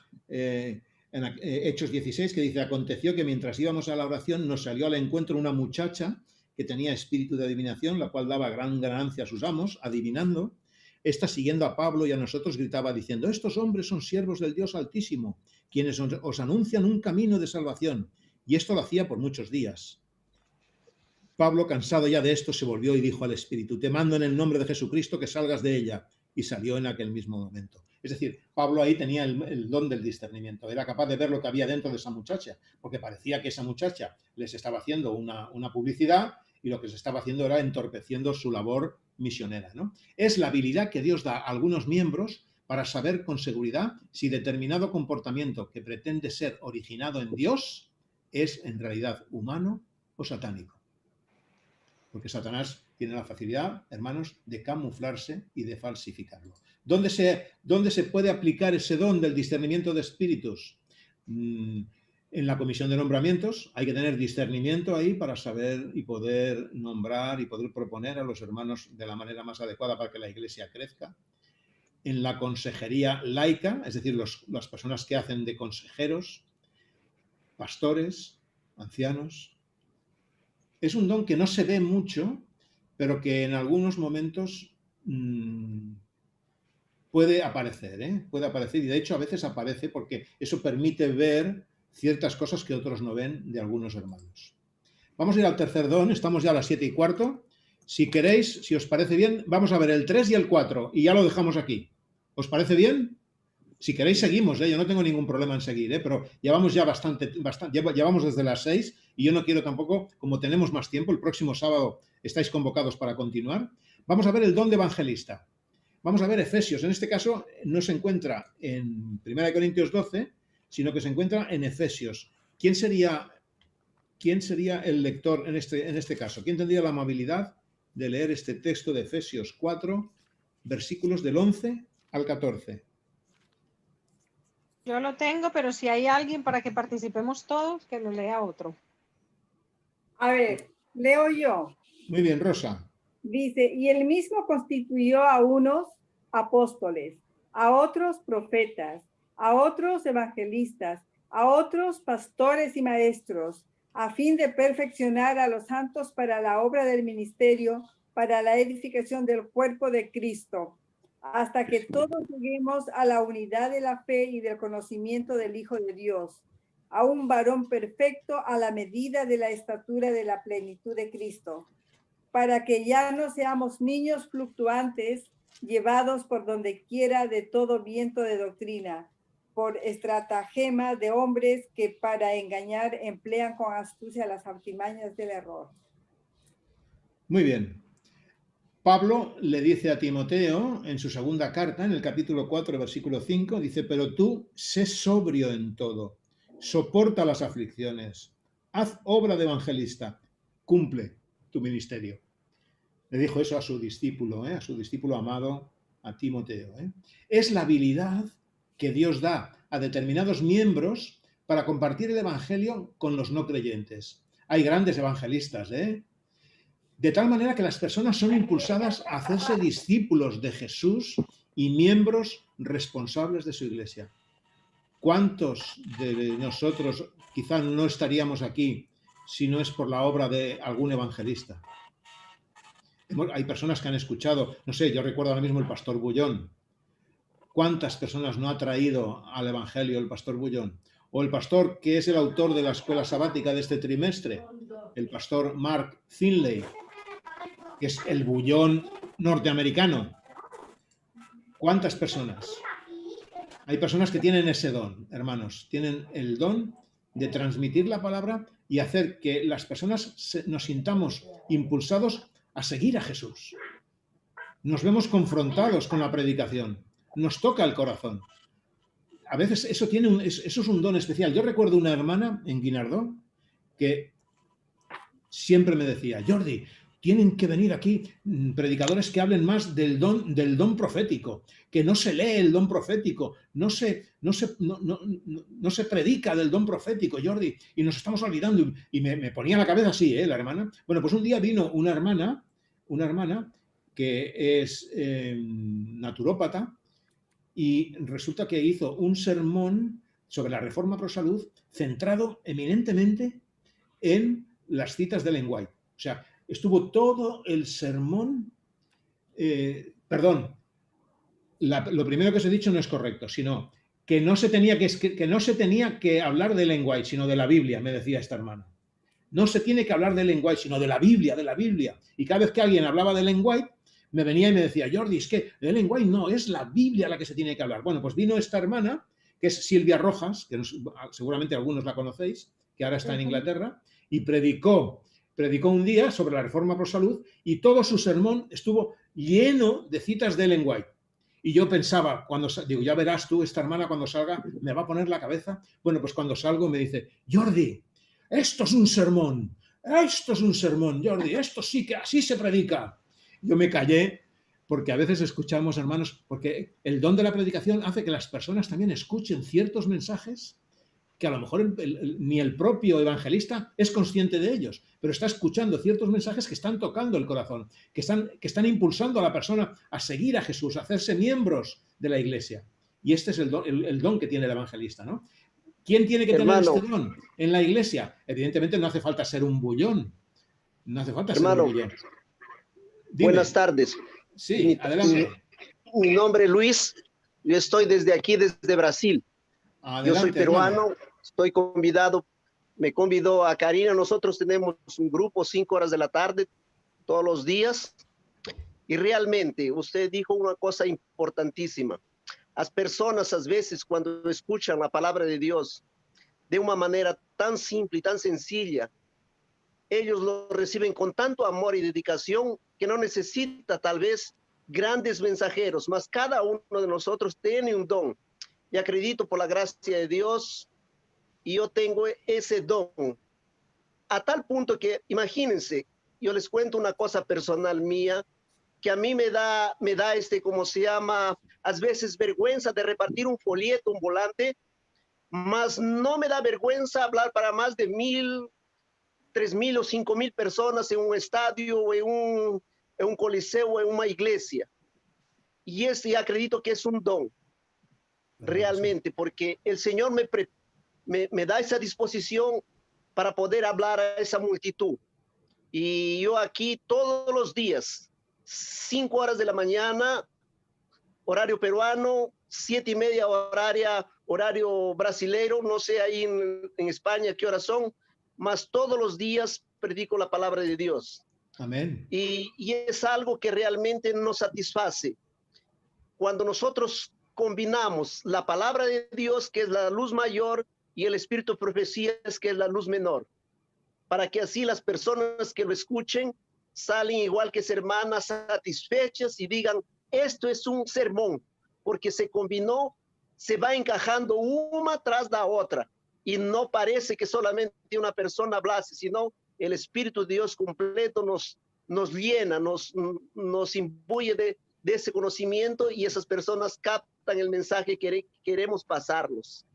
[SPEAKER 1] Hechos 16, que dice, aconteció que mientras íbamos a la oración nos salió al encuentro una muchacha que tenía espíritu de adivinación, la cual daba gran ganancia a sus amos, adivinando. Esta, siguiendo a Pablo y a nosotros, gritaba diciendo, estos hombres son siervos del Dios Altísimo, quienes os anuncian un camino de salvación. Y esto lo hacía por muchos días. Pablo, cansado ya de esto, se volvió y dijo al espíritu, te mando en el nombre de Jesucristo que salgas de ella. Y salió en aquel mismo momento. Es decir, Pablo ahí tenía el don del discernimiento, era capaz de ver lo que había dentro de esa muchacha, porque parecía que esa muchacha les estaba haciendo una publicidad y lo que se estaba haciendo era entorpeciendo su labor misionera, ¿no? Es la habilidad que Dios da a algunos miembros para saber con seguridad si determinado comportamiento que pretende ser originado en Dios es en realidad humano o satánico. Porque Satanás tiene la facilidad, hermanos, de camuflarse y de falsificarlo. ¿Dónde se puede aplicar ese don del discernimiento de espíritus? En la comisión de nombramientos hay que tener discernimiento ahí para saber y poder nombrar y poder proponer a los hermanos de la manera más adecuada para que la iglesia crezca. En la consejería laica, es decir, las personas que hacen de consejeros, pastores, ancianos. Es un don que no se ve mucho, pero que en algunos momentos puede aparecer, ¿eh? Puede aparecer, y de hecho a veces aparece porque eso permite ver ciertas cosas que otros no ven de algunos hermanos. Vamos a ir al tercer don, estamos ya a las 7:15. Si queréis, si os parece bien, vamos a ver el 3 y el 4 y ya lo dejamos aquí. ¿Os parece bien? Si queréis seguimos, yo no tengo ningún problema en seguir, pero llevamos ya bastante, llevamos desde las 6 y yo no quiero tampoco, como tenemos más tiempo, el próximo sábado estáis convocados para continuar. Vamos a ver el don de evangelista. Vamos a ver Efesios. En este caso no se encuentra en 1 Corintios 12, sino que se encuentra en Efesios. ¿Quién sería el lector en este caso? ¿Quién tendría la amabilidad de leer este texto de Efesios 4, versículos del 11 al 14?
[SPEAKER 12] Yo lo tengo, pero si hay alguien para que participemos todos, que lo lea otro.
[SPEAKER 2] A ver, leo yo.
[SPEAKER 1] Muy bien, Rosa.
[SPEAKER 2] Dice, y él mismo constituyó a unos apóstoles, a otros profetas, a otros evangelistas, a otros pastores y maestros, a fin de perfeccionar a los santos para la obra del ministerio, para la edificación del cuerpo de Cristo, hasta que todos lleguemos a la unidad de la fe y del conocimiento del Hijo de Dios, a un varón perfecto a la medida de la estatura de la plenitud de Cristo, para que ya no seamos niños fluctuantes, llevados por donde quiera de todo viento de doctrina, por estratagema de hombres que para engañar emplean con astucia las artimañas del error.
[SPEAKER 1] Muy bien. Pablo le dice a Timoteo en su segunda carta, en el capítulo 4, versículo 5, dice, pero tú sé sobrio en todo, soporta las aflicciones, haz obra de evangelista, cumple tu ministerio. Le dijo eso a su discípulo amado, a Timoteo. Es la habilidad que Dios da a determinados miembros para compartir el evangelio con los no creyentes. Hay grandes evangelistas, de tal manera que las personas son impulsadas a hacerse discípulos de Jesús y miembros responsables de su iglesia. ¿Cuántos de nosotros quizás no estaríamos aquí si no es por la obra de algún evangelista? Hay personas que han escuchado, no sé, yo recuerdo ahora mismo el pastor Bullón. ¿Cuántas personas no ha traído al evangelio el pastor Bullón? O el pastor que es el autor de la escuela sabática de este trimestre, el pastor Mark Finley, que es el Bullón norteamericano. ¿Cuántas personas? Hay personas que tienen ese don, hermanos, tienen el don de transmitir la palabra y hacer que las personas nos sintamos impulsados a seguir a Jesús. Nos vemos confrontados con la predicación, nos toca el corazón. A veces eso es un don especial. Yo recuerdo una hermana en Guinardó que siempre me decía, Jordi, tienen que venir aquí predicadores que hablen más del don profético, que no se lee el don profético, no se predica del don profético, Jordi, y nos estamos olvidando. Y me ponía la cabeza así, la hermana. Bueno, pues un día vino una hermana que es naturópata y resulta que hizo un sermón sobre la reforma pro salud centrado eminentemente en las citas de Ellen White. O sea, estuvo todo el sermón, lo primero que os he dicho no es correcto, sino que no se tenía que hablar de Ellen White, sino de la Biblia, me decía esta hermana. No se tiene que hablar de Ellen White, sino de la Biblia, de la Biblia. Y cada vez que alguien hablaba de Ellen White, me venía y me decía, Jordi, es que de Ellen White no, es la Biblia la que se tiene que hablar. Bueno, pues vino esta hermana, que es Silvia Rojas, que seguramente algunos la conocéis, que ahora está en Inglaterra, y predicó un día sobre la reforma pro salud y todo su sermón estuvo lleno de citas de Ellen White. Y yo pensaba, digo, ya verás tú, esta hermana cuando salga me va a poner la cabeza. Bueno, pues cuando salgo me dice, Jordi, esto es un sermón, Jordi, esto sí que así se predica. Yo me callé porque a veces escuchamos, hermanos, porque el don de la predicación hace que las personas también escuchen ciertos mensajes que a lo mejor ni el propio evangelista es consciente de ellos, pero está escuchando ciertos mensajes que están tocando el corazón, que están impulsando a la persona a seguir a Jesús, a hacerse miembros de la iglesia. Y este es el don que tiene el evangelista, ¿no? ¿Quién tiene que tener este don en la iglesia? Evidentemente no hace falta ser un bullón. No hace falta ser un bullón. Dime.
[SPEAKER 14] Buenas tardes.
[SPEAKER 1] Sí, adelante.
[SPEAKER 14] Mi nombre es Luis. Yo estoy desde aquí, desde Brasil.
[SPEAKER 1] Adelante,
[SPEAKER 14] yo soy peruano.
[SPEAKER 1] hermano.
[SPEAKER 14] me convidó a Karina. Nosotros tenemos un grupo 5 horas de la tarde todos los días. Y realmente usted dijo una cosa importantísima. Las personas a veces cuando escuchan la palabra de Dios de una manera tan simple y tan sencilla, ellos lo reciben con tanto amor y dedicación que no necesita tal vez grandes mensajeros, mas cada uno de nosotros tiene un don. Y acredito por la gracia de Dios, y yo tengo ese don. A tal punto que, imagínense, yo les cuento una cosa personal mía, que a mí me da ¿cómo se llama? A veces vergüenza de repartir un folleto, un volante, mas no me da vergüenza hablar para más de 1,000, 3,000 o 5,000 personas en un estadio, en un coliseo, en una iglesia. Y acredito que es un don, realmente, porque el Señor me da esa disposición para poder hablar a esa multitud. Y yo aquí todos los días, 5 horas de la mañana, horario peruano, 7:30 horario brasileiro, no sé ahí en España qué horas son, mas todos los días predico la palabra de Dios.
[SPEAKER 1] Amén.
[SPEAKER 14] Y es algo que realmente nos satisface. Cuando nosotros combinamos la palabra de Dios, que es la luz mayor, y el espíritu de profecías, que es la luz menor, para que así las personas que lo escuchen salen igual que hermanas satisfechas y digan, esto es un sermón, porque se combinó, se va encajando una tras la otra, y no parece que solamente una persona hablase, sino el Espíritu de Dios completo nos llena, nos imbuye de ese conocimiento, y esas personas captan el mensaje que queremos pasarlos.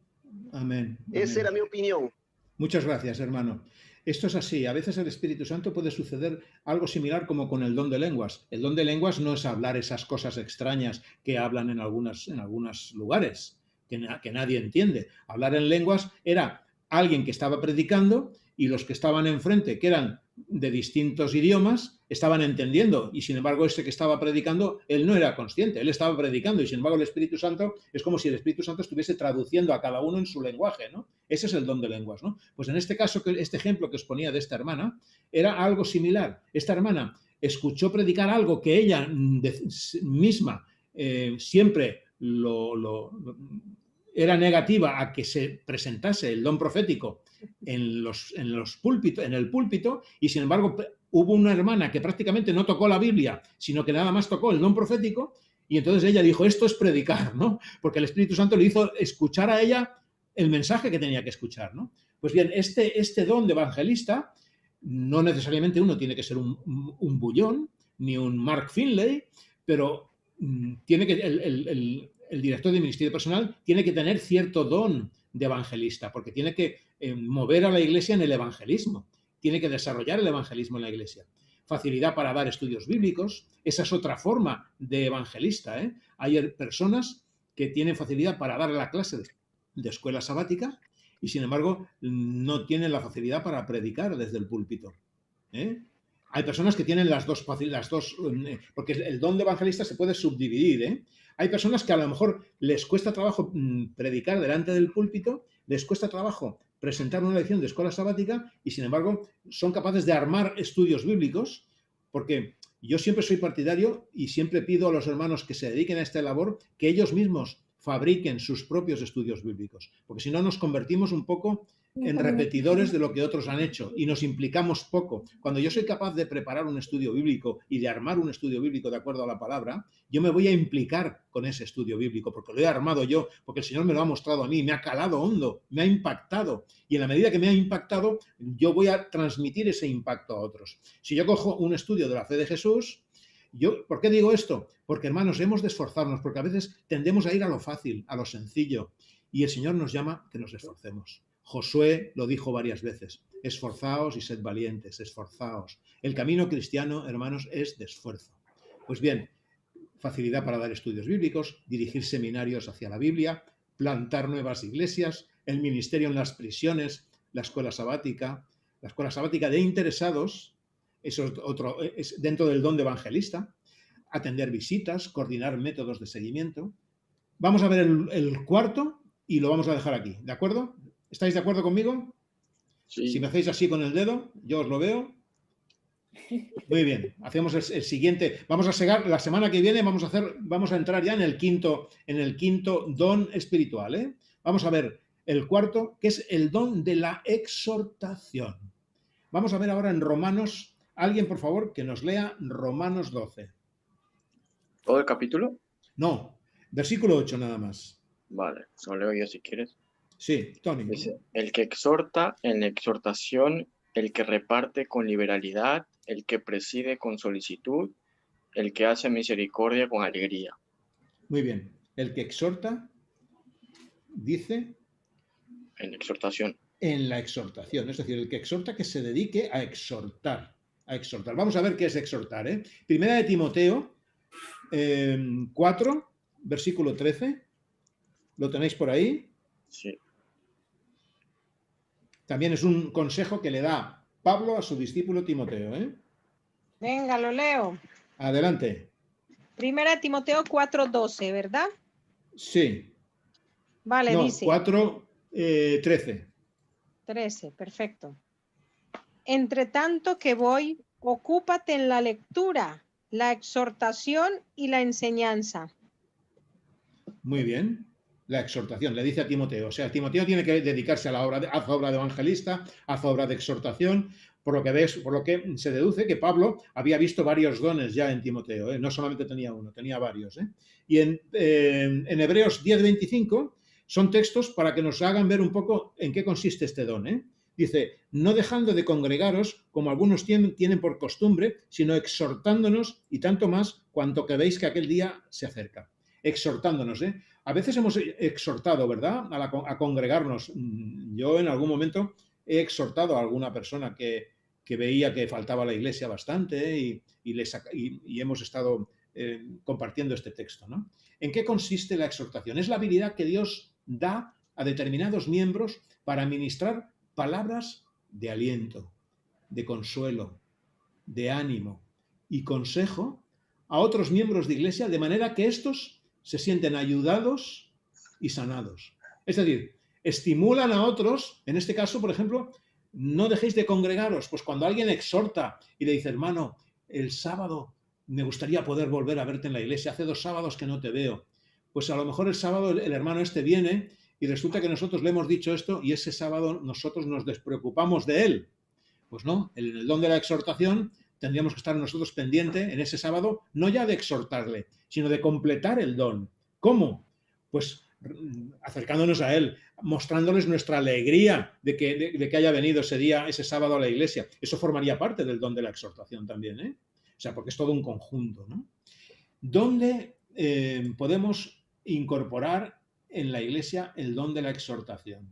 [SPEAKER 1] Amén.
[SPEAKER 14] Esa era mi opinión.
[SPEAKER 1] Muchas gracias, hermano. Esto es así. A veces el Espíritu Santo puede suceder algo similar como con el don de lenguas. El don de lenguas no es hablar esas cosas extrañas que hablan en algunos lugares, que nadie entiende. Hablar en lenguas era alguien que estaba predicando y los que estaban enfrente, que eran de distintos idiomas, estaban entendiendo, y sin embargo este que estaba predicando, él no era consciente, él estaba predicando, y sin embargo el Espíritu Santo, es como si el Espíritu Santo estuviese traduciendo a cada uno en su lenguaje, ¿no? Ese es el don de lenguas, ¿no? Pues en este caso, este ejemplo que os ponía de esta hermana, era algo similar. Esta hermana escuchó predicar algo que ella misma siempre era negativa a que se presentase el don profético en el púlpito, y sin embargo hubo una hermana que prácticamente no tocó la Biblia, sino que nada más tocó el don profético, y entonces ella dijo, esto es predicar, ¿no? Porque el Espíritu Santo le hizo escuchar a ella el mensaje que tenía que escuchar, ¿no? Pues bien, este don de evangelista, no necesariamente uno tiene que ser un Bullón, ni un Mark Finley, pero tiene que el director de ministerio personal tiene que tener cierto don de evangelista, porque tiene que mover a la iglesia en el evangelismo, tiene que desarrollar el evangelismo en la iglesia. Facilidad para dar estudios bíblicos, esa es otra forma de evangelista, ¿eh? Hay personas que tienen facilidad para dar la clase de escuela sabática y sin embargo no tienen la facilidad para predicar desde el púlpito, ¿eh? Hay personas que tienen las dos, porque el don de evangelista se puede subdividir, ¿eh? Hay personas que a lo mejor les cuesta trabajo predicar delante del púlpito, les cuesta trabajo presentar una lección de escuela sabática y, sin embargo, son capaces de armar estudios bíblicos, porque yo siempre soy partidario y siempre pido a los hermanos que se dediquen a esta labor que ellos mismos fabriquen sus propios estudios bíblicos, porque si no nos convertimos un poco en repetidores de lo que otros han hecho y nos implicamos poco. Cuando yo soy capaz de preparar un estudio bíblico y de armar un estudio bíblico de acuerdo a la palabra, yo me voy a implicar con ese estudio bíblico porque lo he armado yo, porque el Señor me lo ha mostrado a mí, me ha calado hondo, me ha impactado, y en la medida que me ha impactado yo voy a transmitir ese impacto a otros. Si yo cojo un estudio de la fe de Jesús, ¿por qué digo esto? Porque, hermanos, hemos de esforzarnos, porque a veces tendemos a ir a lo fácil, a lo sencillo, y el Señor nos llama que nos esforcemos. Josué lo dijo varias veces, esforzaos y sed valientes, esforzaos. El camino cristiano, hermanos, es de esfuerzo. Pues bien, facilidad para dar estudios bíblicos, dirigir seminarios hacia la Biblia, plantar nuevas iglesias, el ministerio en las prisiones, la escuela sabática de interesados, eso es dentro del don de evangelista, atender visitas, coordinar métodos de seguimiento. Vamos a ver el cuarto y lo vamos a dejar aquí, ¿de acuerdo? ¿Estáis de acuerdo conmigo?
[SPEAKER 11] Sí.
[SPEAKER 1] Si me hacéis así con el dedo, yo os lo veo. Muy bien, hacemos el siguiente. Vamos a seguir la semana que viene, vamos a entrar ya en el quinto don espiritual, ¿eh? Vamos a ver el cuarto, que es el don de la exhortación. Vamos a ver ahora en Romanos, alguien por favor que nos lea Romanos 12.
[SPEAKER 11] ¿Todo el capítulo?
[SPEAKER 1] No, versículo 8 nada más.
[SPEAKER 11] Vale, lo leo yo si quieres.
[SPEAKER 1] Sí, Tony.
[SPEAKER 11] Dice, el que exhorta en la exhortación, el que reparte con liberalidad, el que preside con solicitud, el que hace misericordia con alegría.
[SPEAKER 1] Muy bien. El que exhorta, dice...
[SPEAKER 11] En exhortación.
[SPEAKER 1] En la exhortación. Es decir, el que exhorta que se dedique a exhortar. A exhortar. Vamos a ver qué es exhortar, ¿eh? Primera de Timoteo 4, versículo 13. ¿Lo tenéis por ahí?
[SPEAKER 11] Sí.
[SPEAKER 1] También es un consejo que le da Pablo a su discípulo Timoteo, ¿eh?
[SPEAKER 12] Venga, lo leo.
[SPEAKER 1] Adelante.
[SPEAKER 12] Primera Timoteo 4:12, ¿verdad?
[SPEAKER 1] Sí.
[SPEAKER 12] Vale,
[SPEAKER 1] no,
[SPEAKER 12] dice.
[SPEAKER 1] 4:13.
[SPEAKER 12] 13, perfecto. Entre tanto que voy, ocúpate en la lectura, la exhortación y la enseñanza.
[SPEAKER 1] Muy bien. La exhortación, le dice a Timoteo. O sea, Timoteo tiene que dedicarse a la obra haz obra de evangelista, haz obra de exhortación, por lo que se deduce que Pablo había visto varios dones ya en Timoteo, ¿eh? No solamente tenía uno, tenía varios, ¿eh? Y en Hebreos 10:25 son textos para que nos hagan ver un poco en qué consiste este don, ¿eh? Dice, no dejando de congregaros, como algunos tienen por costumbre, sino exhortándonos y tanto más cuanto que veis que aquel día se acerca. Exhortándonos, ¿eh? A veces hemos exhortado, ¿verdad?, a congregarnos. Yo en algún momento he exhortado a alguna persona que veía que faltaba a la iglesia bastante y hemos estado compartiendo este texto, ¿no? ¿En qué consiste la exhortación? Es la habilidad que Dios da a determinados miembros para ministrar palabras de aliento, de consuelo, de ánimo y consejo a otros miembros de iglesia de manera que estos se sienten ayudados y sanados. Es decir, estimulan a otros, en este caso, por ejemplo, no dejéis de congregaros, pues cuando alguien exhorta y le dice, hermano, el sábado me gustaría poder volver a verte en la iglesia, hace 2 sábados que no te veo, pues a lo mejor el sábado el hermano este viene y resulta que nosotros le hemos dicho esto y ese sábado nosotros nos despreocupamos de él. Pues no, en el don de la exhortación tendríamos que estar nosotros pendientes en ese sábado, no ya de exhortarle, sino de completar el don. ¿Cómo? Pues acercándonos a él, mostrándoles nuestra alegría de que haya venido ese sábado a la iglesia. Eso formaría parte del don de la exhortación también, ¿eh? O sea, porque es todo un conjunto, ¿no? ¿Dónde podemos incorporar en la iglesia el don de la exhortación?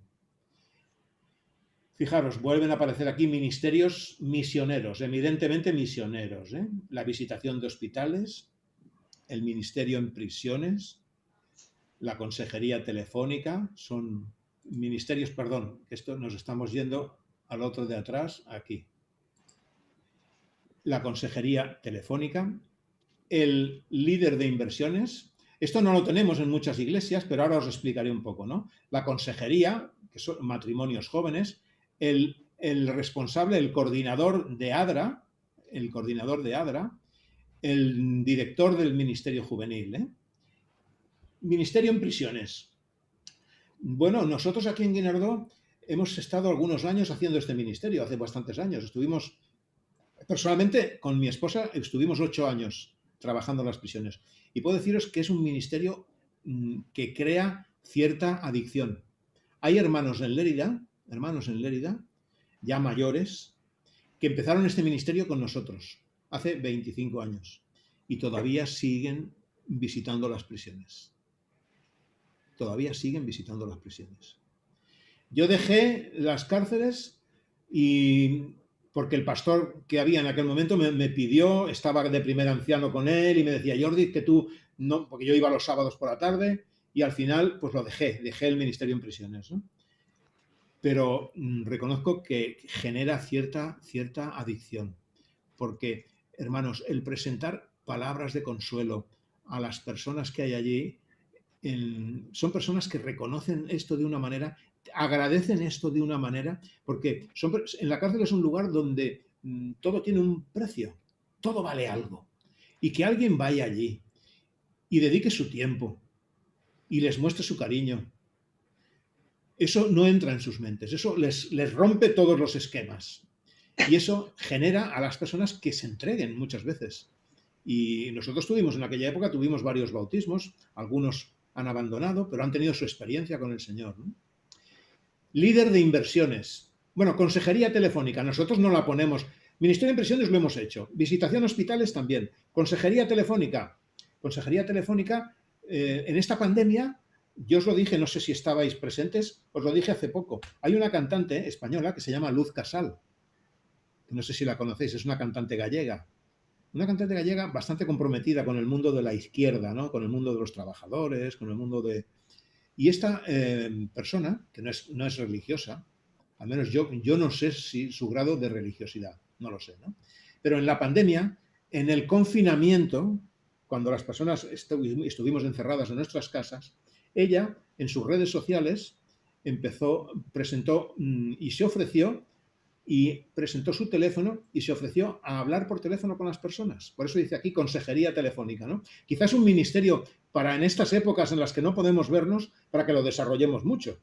[SPEAKER 1] Fijaros, vuelven a aparecer aquí ministerios misioneros, evidentemente misioneros, ¿eh? La visitación de hospitales, el ministerio en prisiones, la consejería telefónica, son ministerios, perdón, que esto nos estamos yendo al otro de atrás, aquí. La consejería telefónica, el líder de inversiones, esto no lo tenemos en muchas iglesias, pero ahora os explicaré un poco, ¿no? La consejería, que son matrimonios jóvenes, el responsable, el coordinador de ADRA, el director del ministerio juvenil, ¿eh? Ministerio en prisiones. Bueno, nosotros aquí en Guinardó hemos estado algunos años haciendo este ministerio, hace bastantes años. Estuvimos, personalmente, con mi esposa, estuvimos 8 años trabajando en las prisiones. Y puedo deciros que es un ministerio que crea cierta adicción. Hay hermanos en Lérida, ya mayores, que empezaron este ministerio con nosotros hace 25 años y todavía siguen visitando las prisiones. Yo dejé las cárceles porque el pastor que había en aquel momento me pidió, estaba de primer anciano con él y me decía, Jordi, que tú no, porque yo iba los sábados por la tarde y al final pues lo dejé el ministerio en prisiones, ¿no? Pero reconozco que genera cierta adicción, porque, hermanos, el presentar palabras de consuelo a las personas que hay allí, son personas que reconocen esto de una manera agradecen esto de una manera, porque en la cárcel es un lugar donde todo tiene un precio, todo vale algo. Y que alguien vaya allí y dedique su tiempo y les muestre su cariño, eso no entra en sus mentes, eso les rompe todos los esquemas. Y eso genera a las personas que se entreguen muchas veces. Y nosotros tuvimos, en aquella época, tuvimos varios bautismos, algunos han abandonado, pero han tenido su experiencia con el Señor, ¿no? Líder de inversiones. Bueno, consejería telefónica, nosotros no la ponemos. Ministerio de Inversiones lo hemos hecho. Visitación a hospitales también. Consejería telefónica. Consejería telefónica, en esta pandemia, yo os lo dije, no sé si estabais presentes, os lo dije hace poco. Hay una cantante española que se llama Luz Casal. No sé si la conocéis, es una cantante gallega. Una cantante gallega bastante comprometida con el mundo de la izquierda, ¿no? Con el mundo de los trabajadores, con el mundo de... Y esta persona, que no es religiosa, al menos yo no sé si su grado de religiosidad, no lo sé, ¿no? Pero en la pandemia, en el confinamiento, cuando las personas estuvimos encerradas en nuestras casas, ella, en sus redes sociales, presentó y se ofreció y presentó su teléfono y se ofreció a hablar por teléfono con las personas. Por eso dice aquí consejería telefónica, ¿no? Quizás un ministerio para en estas épocas en las que no podemos vernos, para que lo desarrollemos mucho.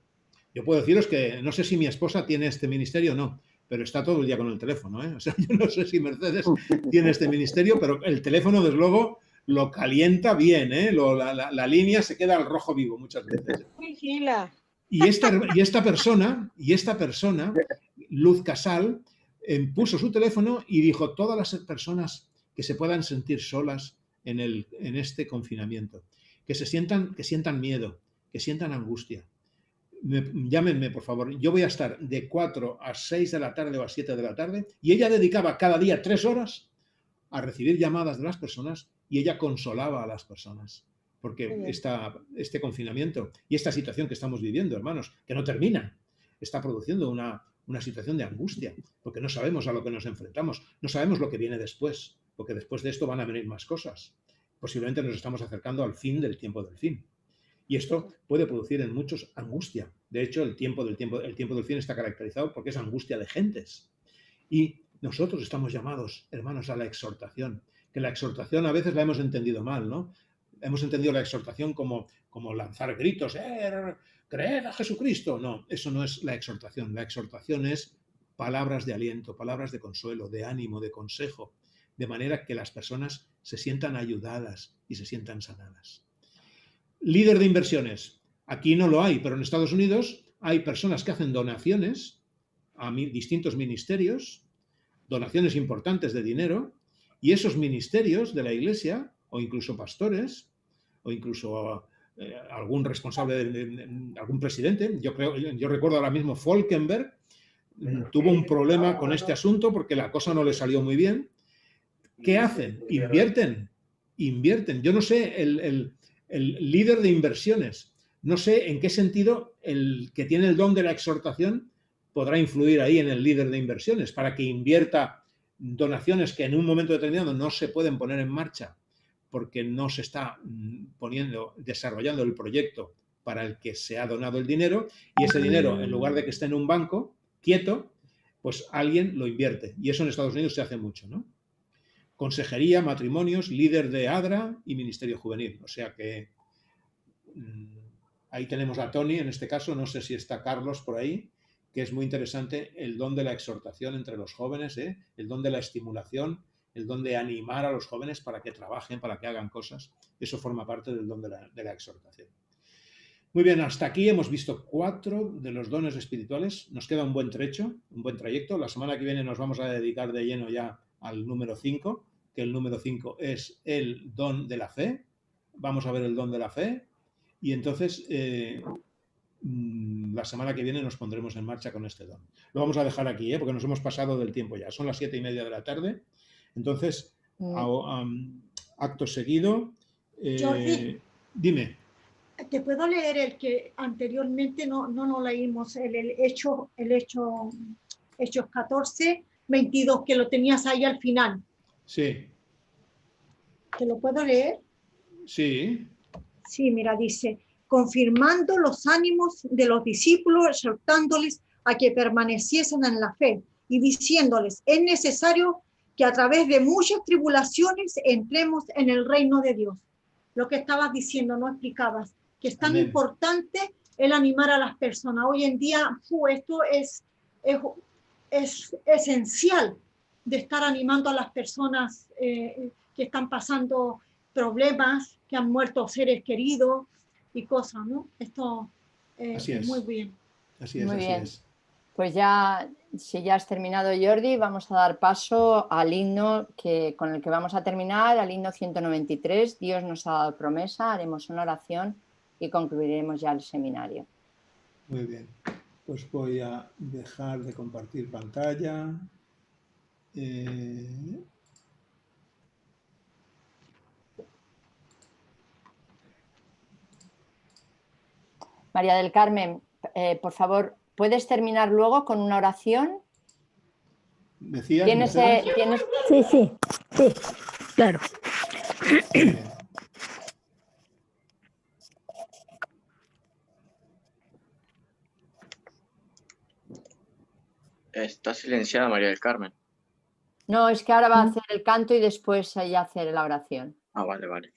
[SPEAKER 1] Yo puedo deciros que no sé si mi esposa tiene este ministerio o no, pero está todo el día con el teléfono, ¿eh? O sea, yo no sé si Mercedes tiene este ministerio, pero el teléfono, desde luego, lo calienta bien, ¿eh? La línea se queda al rojo vivo muchas veces.
[SPEAKER 12] Vigila.
[SPEAKER 1] Y esta persona, Luz Casal, puso su teléfono y dijo: todas las personas que se puedan sentir solas en este confinamiento, que sientan miedo, que sientan angustia, llámenme, por favor. Yo voy a estar de 4 a 6 de la tarde o a 7 de la tarde, y ella dedicaba cada día 3 horas a recibir llamadas de las personas y ella consolaba a las personas. Porque este confinamiento y esta situación que estamos viviendo, hermanos, que no termina, está produciendo una situación de angustia, porque no sabemos a lo que nos enfrentamos, no sabemos lo que viene después, porque después de esto van a venir más cosas. Posiblemente nos estamos acercando al fin del tiempo del fin. Y esto puede producir en muchos angustia. De hecho, el tiempo del fin está caracterizado porque es angustia de gentes. Y nosotros estamos llamados, hermanos, a la exhortación, que la exhortación a veces la hemos entendido mal, ¿no? Hemos entendido la exhortación como lanzar gritos, creed a Jesucristo. No, eso no es la exhortación. La exhortación es palabras de aliento, palabras de consuelo, de ánimo, de consejo, de manera que las personas se sientan ayudadas y se sientan sanadas. Líder de inversiones. Aquí no lo hay, pero en Estados Unidos hay personas que hacen donaciones a distintos ministerios, donaciones importantes de dinero, y esos ministerios de la Iglesia, o incluso pastores, o incluso algún responsable, algún presidente. Yo recuerdo ahora mismo Falkenberg tuvo un problema con este asunto porque la cosa no le salió muy bien. ¿Qué hacen? Invierten. Yo no sé, el líder de inversiones, no sé en qué sentido el que tiene el don de la exhortación podrá influir ahí en el líder de inversiones para que invierta donaciones que en un momento determinado no se pueden poner en marcha porque no se está desarrollando el proyecto para el que se ha donado el dinero, y ese dinero, en lugar de que esté en un banco quieto, pues alguien lo invierte. Y eso en Estados Unidos se hace mucho, ¿no? Consejería, matrimonios, líder de ADRA y Ministerio Juvenil. O sea que ahí tenemos a Tony, en este caso, no sé si está Carlos por ahí, que es muy interesante el don de la exhortación entre los jóvenes, el don de la estimulación, el don de animar a los jóvenes para que trabajen, para que hagan cosas. Eso forma parte del don de la exhortación. Muy bien, hasta aquí hemos visto 4 de los dones espirituales. Nos queda un buen trecho, un buen trayecto. La semana que viene nos vamos a dedicar de lleno ya al número 5, que el número 5 es el don de la fe. Vamos a ver el don de la fe y entonces la semana que viene nos pondremos en marcha con este don. Lo vamos a dejar aquí, porque nos hemos pasado del tiempo ya. Son las 7:30 de la tarde. Entonces, acto seguido,
[SPEAKER 8] Jordi,
[SPEAKER 1] dime.
[SPEAKER 8] ¿Te puedo leer el que anteriormente no leímos, el Hechos 14, 22, que lo tenías ahí al final?
[SPEAKER 1] Sí.
[SPEAKER 8] ¿Te lo puedo leer?
[SPEAKER 1] Sí.
[SPEAKER 8] Sí, mira, dice: confirmando los ánimos de los discípulos, exhortándoles a que permaneciesen en la fe y diciéndoles, es necesario que a través de muchas tribulaciones entremos en el reino de Dios. Lo que estabas diciendo, no explicabas, que es tan
[SPEAKER 1] Amén.
[SPEAKER 8] importante el animar a las personas. Hoy en día esto es esencial de estar animando a las personas que están pasando problemas, que han muerto seres queridos y cosas, ¿no? Esto
[SPEAKER 1] Así es.
[SPEAKER 8] muy bien.
[SPEAKER 1] Así es,
[SPEAKER 5] Muy
[SPEAKER 1] así
[SPEAKER 5] bien.
[SPEAKER 1] es.
[SPEAKER 5] Pues ya, si ya has terminado, Jordi, vamos a dar paso al himno con el que vamos a terminar, al himno 193. Dios nos ha dado promesa, haremos una oración y concluiremos ya el seminario.
[SPEAKER 1] Muy bien. Pues voy a dejar de compartir pantalla.
[SPEAKER 5] María del Carmen, por favor, ¿puedes terminar luego con una oración?
[SPEAKER 1] ¿Decías?
[SPEAKER 5] ¿Tienes?
[SPEAKER 13] Sí, sí, sí, claro.
[SPEAKER 11] Está silenciada María del Carmen.
[SPEAKER 5] No, es que ahora va a hacer el canto y después ella hacer la oración.
[SPEAKER 11] Ah, vale, vale.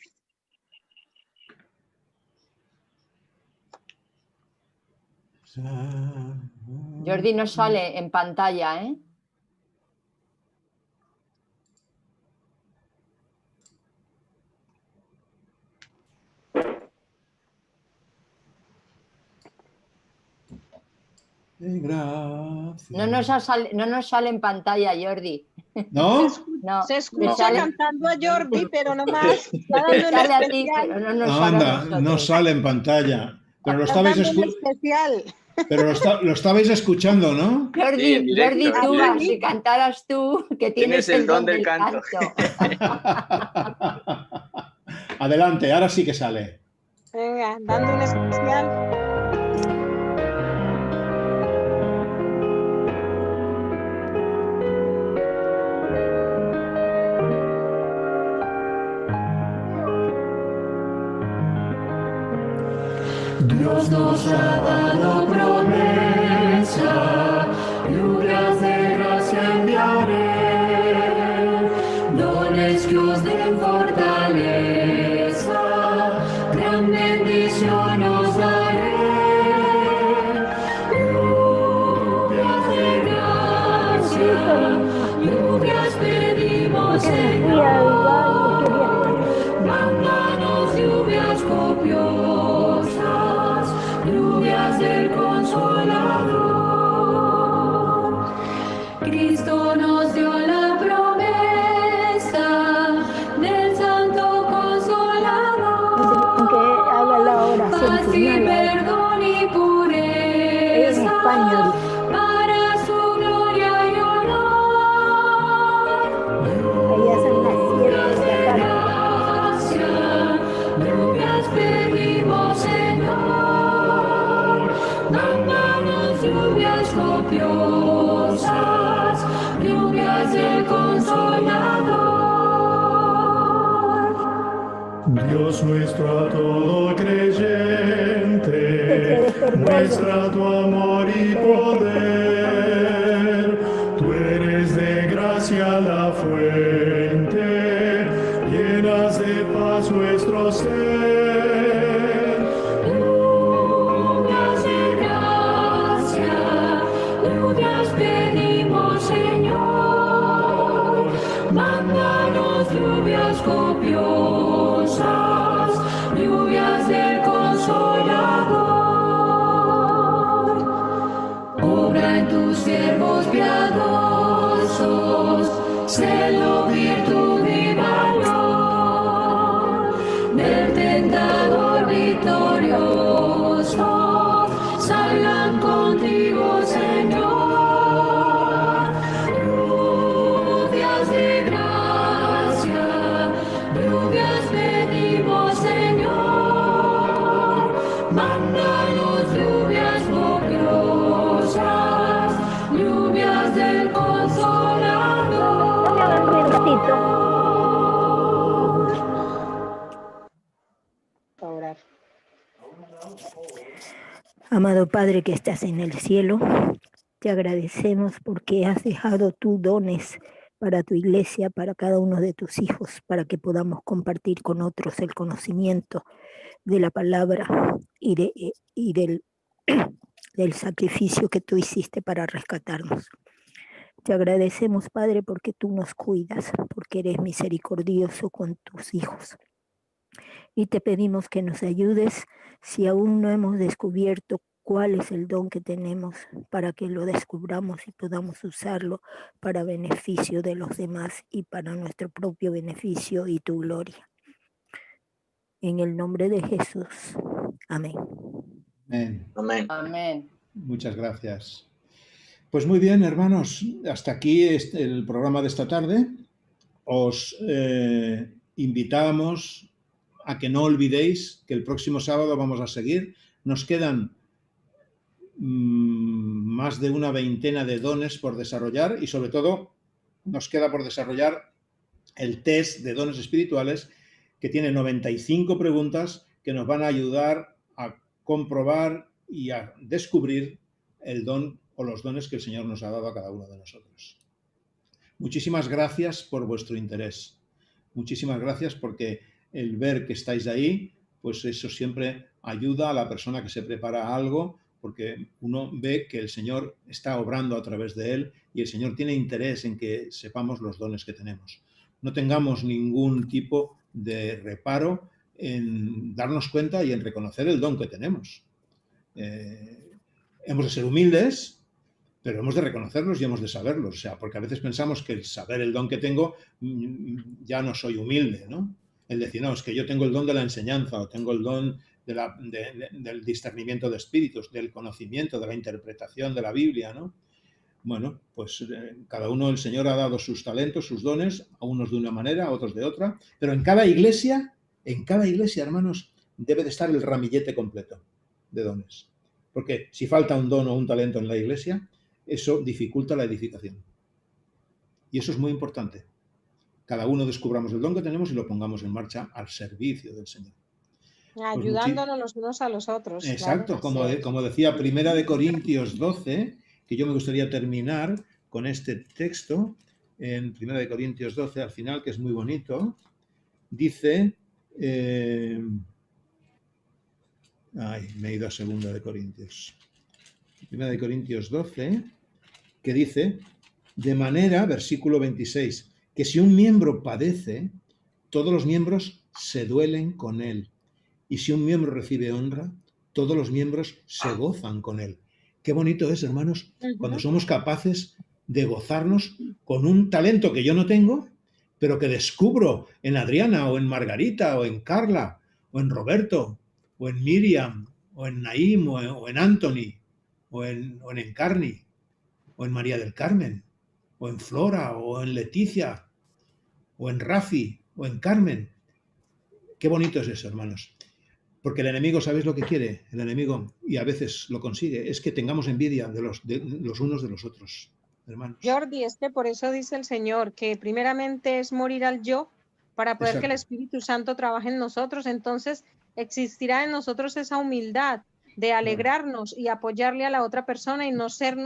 [SPEAKER 5] Jordi no sale en pantalla, ¿eh?
[SPEAKER 1] Gracias.
[SPEAKER 5] No nos sale en pantalla, Jordi.
[SPEAKER 1] ¿No?
[SPEAKER 5] No,
[SPEAKER 12] Se escucha
[SPEAKER 5] sale-
[SPEAKER 12] cantando a Jordi, pero nomás está
[SPEAKER 5] Te
[SPEAKER 12] dando un
[SPEAKER 5] sale a ti,
[SPEAKER 12] especial.
[SPEAKER 5] pero no nos sale a
[SPEAKER 1] Anda,
[SPEAKER 5] nosotros.
[SPEAKER 1] no sale en pantalla. Pero lo
[SPEAKER 12] Está
[SPEAKER 1] estabais,
[SPEAKER 12] dando un especial.
[SPEAKER 1] lo estabais escuchando, ¿no?
[SPEAKER 5] Jordi,
[SPEAKER 11] Sí, en directo,
[SPEAKER 5] Jordi,
[SPEAKER 11] en
[SPEAKER 5] tú,
[SPEAKER 11] directo.
[SPEAKER 5] si cantaras tú, que tienes
[SPEAKER 11] Tienes el don del canto.
[SPEAKER 1] Adelante, ahora sí que sale.
[SPEAKER 12] Venga, dando un especial.
[SPEAKER 3] Dios nos ha dado promesa, lluvias de gracia enviaré, dones que os den fortaleza, gran bendición os daré. Lluvias de gracia, lluvias pedimos, Señor, mándanos lluvias copiosas, lluvias del Consolador. Cristo nos dio la promesa del Santo Consolador.
[SPEAKER 13] Que haga la oración
[SPEAKER 3] Paz y
[SPEAKER 13] final.
[SPEAKER 3] perdón y
[SPEAKER 13] En
[SPEAKER 3] pureza
[SPEAKER 13] español.
[SPEAKER 3] para su gloria y honor.
[SPEAKER 13] Ahí hacen las 7 de la tarde.
[SPEAKER 3] Gracia, lluvias pedimos, Señor, mándanos lluvias copiosas, lluvias del Consolador. Dios nuestro a todo creyente, muestra tu amor y poder. Tú eres de gracia la fuente, llenas de paz nuestro ser. Lluvias de gracia, lluvias pedimos, Señor, mándanos lluvias copiosas, lluvias del Consolador. Obra en tus siervos piadosos, celo, virtud y valor del tentador.
[SPEAKER 13] Amado Padre que estás en el cielo, te agradecemos porque has dejado tus dones para tu iglesia, para cada uno de tus hijos, para que podamos compartir con otros el conocimiento de la palabra y del sacrificio que tú hiciste para rescatarnos. Te agradecemos, Padre, porque tú nos cuidas, porque eres misericordioso con tus hijos. Y te pedimos que nos ayudes si aún no hemos descubierto cuál es el don que tenemos, para que lo descubramos y podamos usarlo para beneficio de los demás y para nuestro propio beneficio y tu gloria. En el nombre de Jesús. Amén.
[SPEAKER 1] Amén.
[SPEAKER 11] Amén.
[SPEAKER 5] Amén.
[SPEAKER 1] Muchas gracias. Pues muy bien, hermanos, hasta aquí el programa de esta tarde. Os invitamos a que no olvidéis que el próximo sábado vamos a seguir. Nos quedan más de una veintena de dones por desarrollar y sobre todo nos queda por desarrollar el test de dones espirituales que tiene 95 preguntas que nos van a ayudar a comprobar y a descubrir el don o los dones que el Señor nos ha dado a cada uno de nosotros. Muchísimas gracias por vuestro interés. Muchísimas gracias porque el ver que estáis ahí, pues eso siempre ayuda a la persona que se prepara algo, porque uno ve que el Señor está obrando a través de él y el Señor tiene interés en que sepamos los dones que tenemos. No tengamos ningún tipo de reparo en darnos cuenta y en reconocer el don que tenemos. Hemos de ser humildes, pero hemos de reconocerlos y hemos de saberlos. O sea, porque a veces pensamos que el saber el don que tengo ya no soy humilde, ¿no? El decir, no, es que yo tengo el don de la enseñanza o tengo el don del discernimiento de espíritus, del conocimiento, de la interpretación de la Biblia, ¿no? Bueno, pues cada uno, el Señor ha dado sus talentos, sus dones, a unos de una manera, a otros de otra, pero en cada iglesia, hermanos, debe de estar el ramillete completo de dones. Porque si falta un don o un talento en la iglesia, eso dificulta la edificación. Y eso es muy importante. Cada uno descubramos el don que tenemos y lo pongamos en marcha al servicio del Señor.
[SPEAKER 12] Ayudándonos los unos a los otros.
[SPEAKER 1] Exacto,
[SPEAKER 12] Claro.
[SPEAKER 1] como decía 1 Corintios 12, que yo me gustaría terminar con este texto, en 1 Corintios 12, al final, que es muy bonito, dice... me he ido a 2 Corintios. 1 Corintios 12, que dice, de manera, versículo 26, que si un miembro padece, todos los miembros se duelen con él. Y si un miembro recibe honra, todos los miembros se gozan con él. Qué bonito es, hermanos, cuando somos capaces de gozarnos con un talento que yo no tengo, pero que descubro en Adriana o en Margarita o en Carla o en Roberto o en Miriam o en Naim o en Anthony o en Encarni o en María del Carmen o en Flora o en Leticia o en Rafi o en Carmen. Qué bonito es eso, hermanos. Porque el enemigo, ¿sabéis lo que quiere? El enemigo, y a veces lo consigue, es que tengamos envidia de los unos de los otros, hermanos.
[SPEAKER 12] Jordi, es que por eso dice el Señor que primeramente es morir al yo para poder que el Espíritu Santo trabaje en nosotros. Entonces existirá en nosotros esa humildad de alegrarnos y apoyarle a la otra persona y no ser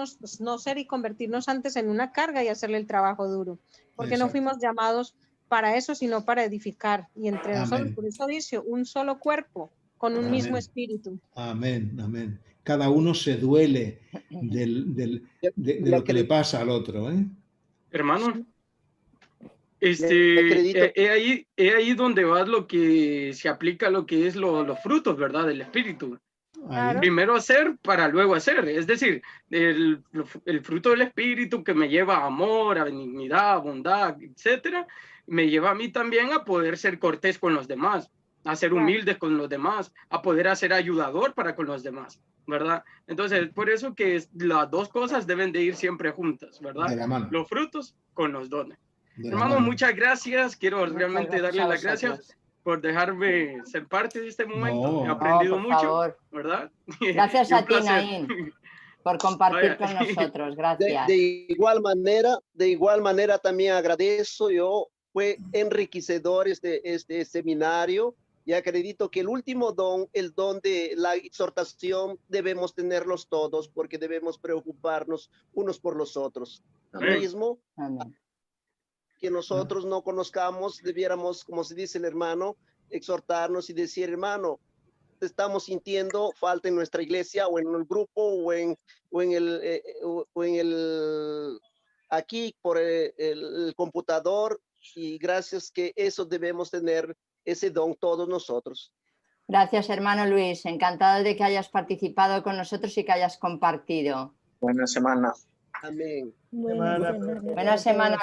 [SPEAKER 12] y convertirnos antes en una carga y hacerle el trabajo duro. Porque no fuimos llamados para eso, sino para edificar. Y entre nosotros, por eso dice, un solo cuerpo, con un mismo espíritu.
[SPEAKER 1] Amén, amén. Cada uno se duele de lo que le pasa al otro, ¿eh?
[SPEAKER 9] Hermano, ahí donde va lo que se aplica, lo que es los frutos, ¿verdad? Del espíritu.
[SPEAKER 1] Ahí.
[SPEAKER 9] Primero hacer para luego hacer. Es decir, el fruto del espíritu que me lleva a amor, a benignidad, a bondad, etcétera, me lleva a mí también a poder ser cortés con los demás, a ser humilde con los demás, a poder ser ayudador para con los demás, ¿verdad? Entonces, por eso que las dos cosas deben de ir siempre juntas, ¿verdad?
[SPEAKER 1] De la mano.
[SPEAKER 9] Los frutos con los dones. Hermano, muchas gracias. Quiero realmente darle las gracias por dejarme ser parte de este momento. He aprendido mucho,
[SPEAKER 5] favor.
[SPEAKER 9] ¿verdad?
[SPEAKER 5] Gracias a ti, Naín, por compartir con nosotros. Gracias.
[SPEAKER 14] De igual manera también agradezco yo. Fue enriquecedor este seminario Y acredito que el último don, el don de la exhortación, debemos tenerlos todos porque debemos preocuparnos unos por los otros. Lo mismo que nosotros no conozcamos, debiéramos, como se dice el hermano, exhortarnos y decir, hermano, estamos sintiendo falta en nuestra iglesia o en el grupo o en el aquí por el computador, y gracias que eso debemos tener ese don todos nosotros.
[SPEAKER 5] Gracias, hermano Luis. Encantado de que hayas participado con nosotros y que hayas compartido.
[SPEAKER 11] Buena semana.
[SPEAKER 14] Amén.
[SPEAKER 13] Buena semana.
[SPEAKER 5] Buena semana.